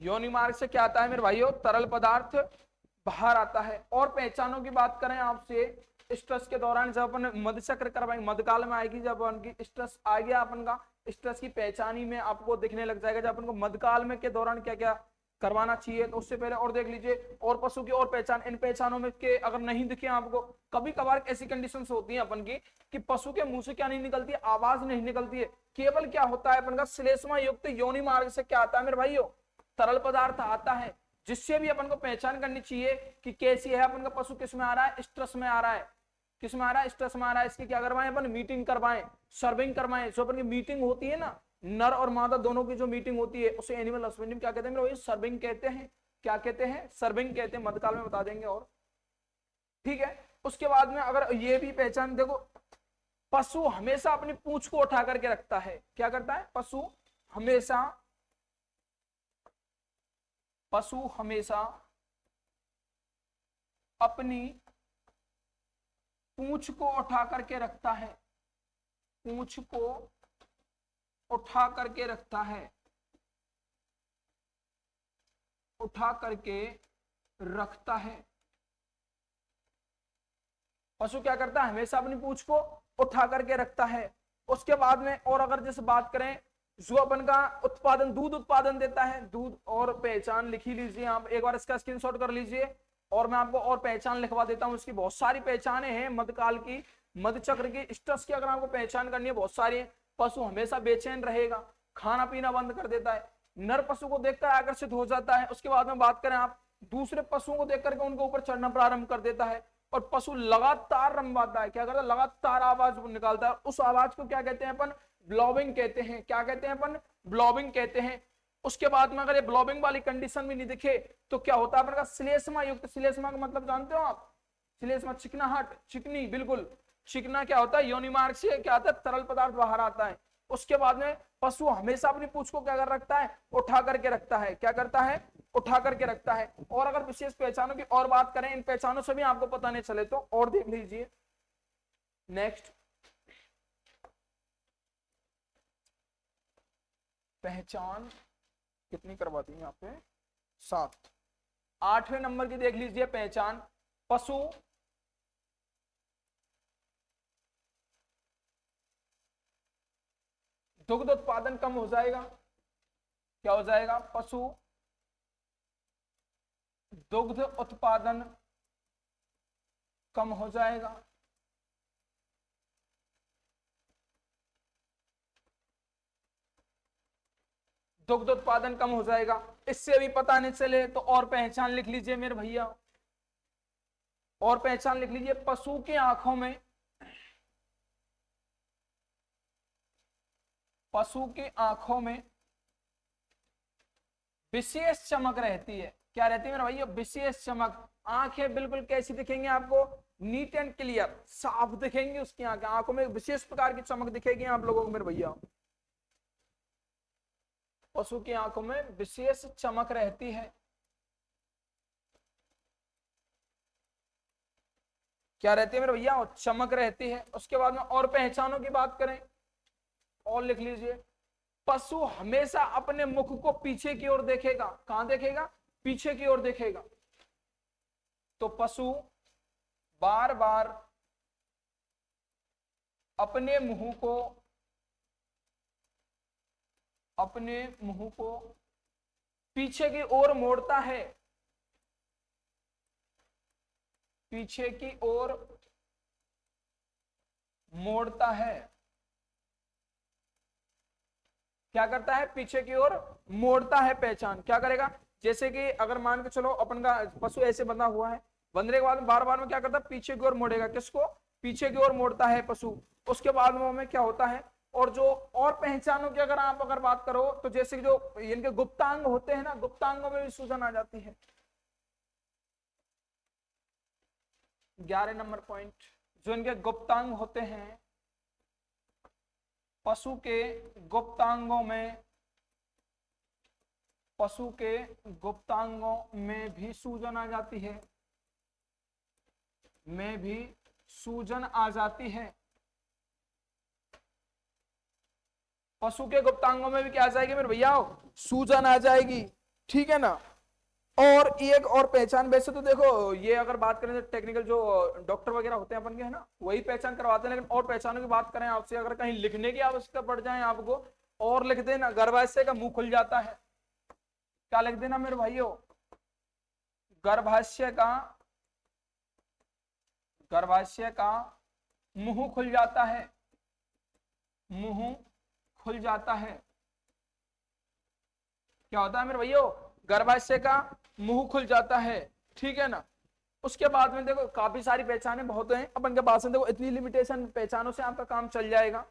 योनि मार्ग से क्या आता है मेरे भाइयों, तरल पदार्थ बाहर आता है। और पहचानों की बात करें आपसे, स्ट्रेस के दौरान जब अपन मध चक्र करवाएंगे, मधकाल में आएगी, जब उनकी स्ट्रेस आ गया अपन का, स्ट्रेस की पहचानी में आपको दिखने लग जाएगा। जब अपन को मधकाल में के दौरान क्या क्या करवाना चाहिए, तो उससे पहले और देख लीजिए, और पशु की और पहचान, इन पहचानों में के अगर नहीं दिखे आपको, कभी कभार ऐसी कंडीशंस होती हैं अपन की कि पशु के मुंह से क्या नहीं निकलती है, आवाज नहीं निकलती है, केवल क्या होता है अपन का श्लेष्मा युक्त योनि मार्ग से क्या आता है मेरे भाइयों, तरल पदार्थ आता है, जिससे भी अपन को पहचान करनी चाहिए कि कैसी है अपन का पशु, किस में आ रहा है, स्ट्रेस में आ रहा है, किस में आ रहा है, स्ट्रेस में आ रहा है। इसकी क्या करवाएं अपन, मीटिंग करवाएं, सर्विंग करवाएं। जो अपन की मीटिंग होती है ना, नर और मादा दोनों की जो मीटिंग होती है, उसे एनिमल हस्बेंड्री में क्या कहते हैं, सर्विंग कहते हैं। क्या कहते हैं, सर्विंग कहते हैं, मध्यकाल में बता देंगे। और ठीक है, उसके बाद में अगर ये भी पहचान देखो, पशु हमेशा अपनी पूंछ को उठा करके रखता है। क्या करता है, पशु हमेशा अपनी पूंछ को उठा करके रखता है, पूंछ को उठा करके रखता है, उठा करके रखता है। पशु क्या करता है, हमेशा अपनी पूंछ को उठा करके रखता है। उसके बाद में और अगर जैसे बात करें, जो अपन का उत्पादन, दूध उत्पादन देता है, दूध और पहचान लिखी लीजिए आप, एक बार इसका स्क्रीनशॉट कर लीजिए, और मैं आपको और पहचान लिखवा देता हूं। इसकी बहुत सारी पहचानें हैं, मध्यकाल की, मध्यचक्र की, स्ट्रेस की अगर आपको पहचान करनी है, बहुत सारी है। पशु हमेशा बेचैन रहेगा, खाना पीना बंद कर देता है, नर पशु को देखकर आकर्षित हो जाता है। उसके बाद में बात करें आप, दूसरे पशुओं को देख करके उनके ऊपर चढ़ना प्रारंभ कर देता है। और पशु लगातार रंभाता है, क्या करता है, लगातार आवाज निकालता है, उस आवाज को क्या कहते हैं अपन, ब्लॉबिंग कहते हैं। क्या कहते हैं अपन, ब्लॉबिंग कहते हैं। उसके बाद में अगर ये ब्लॉबिंग वाली कंडीशन भी नहीं दिखे तो क्या होता है अपन का, श्लेष्मा युक्त। श्लेष्मा का मतलब जानते हो आप, श्लेष्मा चिकनाहट, चिकनी, बिल्कुल चिकना क्या होता है, योनि मार्ग से क्या आता है, तरल पदार्थ बाहर आता है। उसके बाद में पशु हमेशा अपनी पूंछ को क्या कर रखता है, उठा करके रखता है। क्या करता है, उठा करके रखता है। और अगर विशेष पहचानों की और बात करें, इन पहचानों से भी आपको पता नहीं चले तो और देख लीजिए। नेक्स्ट, पहचान कितनी करवाती है यहाँ पे, 7। 8वें नंबर की देख लीजिए पहचान, पशु दुग्ध उत्पादन कम हो जाएगा। क्या हो जाएगा, पशु दुग्ध उत्पादन कम हो जाएगा। दुग्ध उत्पादन कम हो जाएगा। इससे भी पता नहीं चले तो और पहचान लिख लीजिए मेरे भैया, और पहचान लिख लीजिए, पशु की आंखों में, पशु की आंखों में विशेष चमक रहती है। क्या रहती है मेरे भैया, विशेष चमक। आंखें बिल्कुल कैसी दिखेंगी आपको, नीट एंड क्लियर, साफ दिखेंगी उसकी आंखें, आंखों में विशेष प्रकार की चमक दिखेगी आप लोगों को मेरे भैया। पशु की आंखों में विशेष चमक रहती है। क्या रहती है मेरे भैया, चमक रहती है। उसके बाद में और पहचानों की बात करें, और लिख लीजिए, पशु हमेशा अपने मुख को पीछे की ओर देखेगा। कहां देखेगा, पीछे की ओर देखेगा। तो पशु बार बार अपने मुंह को पीछे की ओर मोड़ता है, पीछे की ओर मोड़ता है। क्या करता है, पीछे की ओर मोड़ता है। पहचान क्या करेगा, जैसे कि अगर मान के चलो अपन का पशु ऐसे बंधा हुआ है, बंधने के बाद बार बार में क्या करता है, पीछे की ओर मोड़ेगा। किसको, पीछे की ओर मोड़ता है पशु। उसके बाद में क्या होता है, और जो और पहचानों की अगर बात करो तो जैसे कि जो इनके गुप्तांग होते हैं ना, गुप्तांगों में भी सूजन आ जाती है। 11 नंबर पॉइंट, जो इनके गुप्तांग होते हैं, पशु के गुप्तांगों में भी सूजन आ जाती है, में भी सूजन आ जाती है। पशु के गुप्तांगों में भी क्या आ जाएगी मेरे भैया, सूजन आ जाएगी। ठीक है ना। और एक और पहचान, वैसे तो देखो ये अगर बात करें तो टेक्निकल जो डॉक्टर वगैरह होते हैं अपन के, है ना, वही पहचान करवाते हैं। लेकिन और पहचानों की बात करें आपसे, अगर कहीं लिखने की आवश्यकता पड़ जाए आपको, और लिख देना, गर्भाशय का मुंह खुल जाता है। क्या लिख देना मेरे भाइयों, गर्भाशय का मुंह खुल जाता है, मुंह खुल जाता है। क्या होता है मेरे भैयों, गर्भाशय का मुंह खुल जाता है। ठीक है ना। उसके बाद में देखो काफी सारी पहचानें बहुत हैं अपन के पास में, देखो इतनी लिमिटेशन पहचानों से आपका काम चल जाएगा।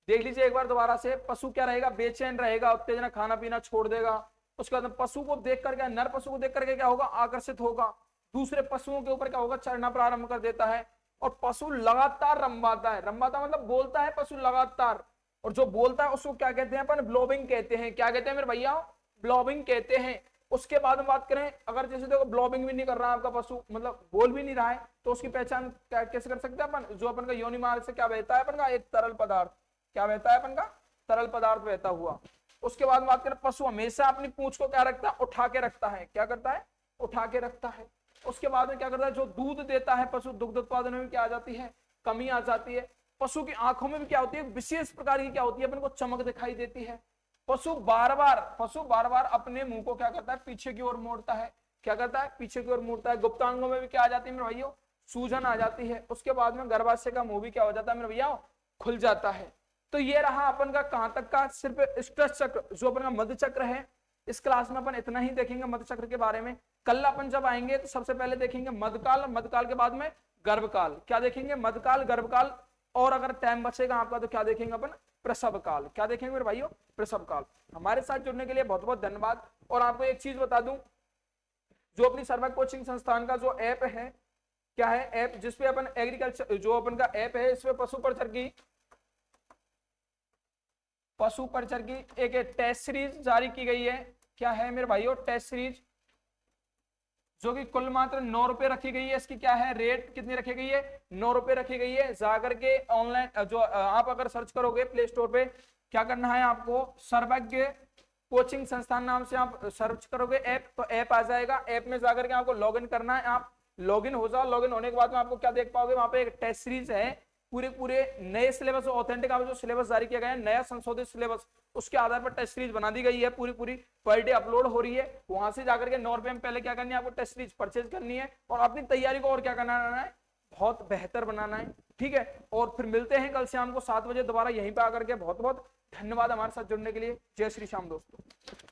देख लीजिए एक बार दोबारा से, पशु क्या रहेगा, बेचैन रहेगा, उत्तेजना, खाना पीना छोड़ देगा। उसके बाद पशु को देख करके, नर पशु को देख करके क्या होगा, आकर्षित होगा, दूसरे पशुओं के ऊपर क्या होगा, चढ़ना प्रारंभ कर देता है। और पशु लगातार रंभाता है, रंभाता मतलब बोलता है पशु लगातार, और जो बोलता है उसको क्या कहते हैं अपन, ब्लॉबिंग कहते हैं। क्या कहते हैं मेरे भैया, ब्लॉबिंग कहते हैं। उसके बाद में बात करें, अगर जैसे देखो ब्लॉबिंग भी नहीं कर रहा है आपका पशु, मतलब बोल भी नहीं रहा है, तो उसकी पहचान कैसे कर सकते हैं अपन, जो अपन का योनि मार्ग से क्या बहता है अपन का, एक तरल पदार्थ। क्या बहता है अपन का, तरल पदार्थ बहता हुआ। उसके बाद बात करें, पशु हमेशा अपनी पूंछ को क्या रखता है, उठा के रखता है। क्या करता है, उठा के रखता है। उसके बाद में क्या करता है, जो दूध देता है पशु, दुग्ध उत्पादन में क्या आ जाती है, कमी आ जाती है। पशु की आंखों में भी क्या होती है, विशेष प्रकार की क्या होती है, अपन को चमक दिखाई देती है। पशु बार बार अपने मुंह को क्या करता है, पीछे की ओर मोड़ता है। क्या करता है, पीछे की ओर मोड़ता है। गुप्तांगों में भी क्या आ जाती है मेरे भाइयों, सूजन आ जाती है। उसके बाद में गर्भाशय का मुंह भी क्या हो जाता है मेरे भैया, खुल जाता है। तो ये रहा अपन का कहां तक का, सिर्फ स्ट्रेस चक्र, जो अपन का मध्य चक्र है। इस क्लास में अपन इतना ही देखेंगे मध्य चक्र के बारे में। कल अपन जब आएंगे तो सबसे पहले देखेंगे मध्यकाल, मध्यकाल के बाद में गर्भकाल। क्या देखेंगे? मध्यकाल, गर्भकाल, और अगर टाइम बचेगा आपका तो क्या देखेंगे अपन? प्रसव काल। क्या देखेंगे मेरे भाइयों? प्रसव काल। हमारे साथ जुड़ने के लिए बहुत बहुत धन्यवाद। और आपको एक चीज बता दूं, जो अपनी सर्वक कोचिंग संस्थान का जो ऐप है, क्या है ऐप, जिसपे अपन एग्रीकल्चर, जो अपन का ऐप है, इसमें पशु परिचर की एक टेस्ट सीरीज जारी की गई है। क्या है मेरे भाइयों? टेस्ट सीरीज, जो कि कुल मात्र 9 रुपए रखी गई है। इसकी क्या है रेट, कितनी रखी गई है? 9 रुपए रखी गई है। जाकर के ऑनलाइन जो आप अगर सर्च करोगे प्ले स्टोर पे, क्या करना है आपको? सर्वज्ञ कोचिंग संस्थान नाम से आप सर्च करोगे ऐप, तो ऐप आ जाएगा। ऐप में जाकर के आपको लॉगिन करना है। आप लॉगिन हो जाओ। लॉगिन होने के बाद में आपको क्या देख पाओगे? वहां पे एक टेस्ट सीरीज है, पूरे नए सिलेबस, ऑथेंटिक जो सिलेबस जारी किया गया है, नया संशोधित सिलेबस, उसके आधार पर टेस्ट सीरीज बना दी गई है। पूरी पर डे अपलोड हो रही है। वहां से जाकर के 9 रुपए में पहले क्या करनी है आपको? टेस्ट सीरीज परचेज करनी है, और अपनी तैयारी को और क्या करना है? बहुत बेहतर बनाना है। ठीक है, और फिर मिलते हैं कल शाम को 7 बजे दोबारा यहीं पे आकर के। बहुत बहुत धन्यवाद हमारे साथ जुड़ने के लिए। जय श्री श्याम दोस्तों।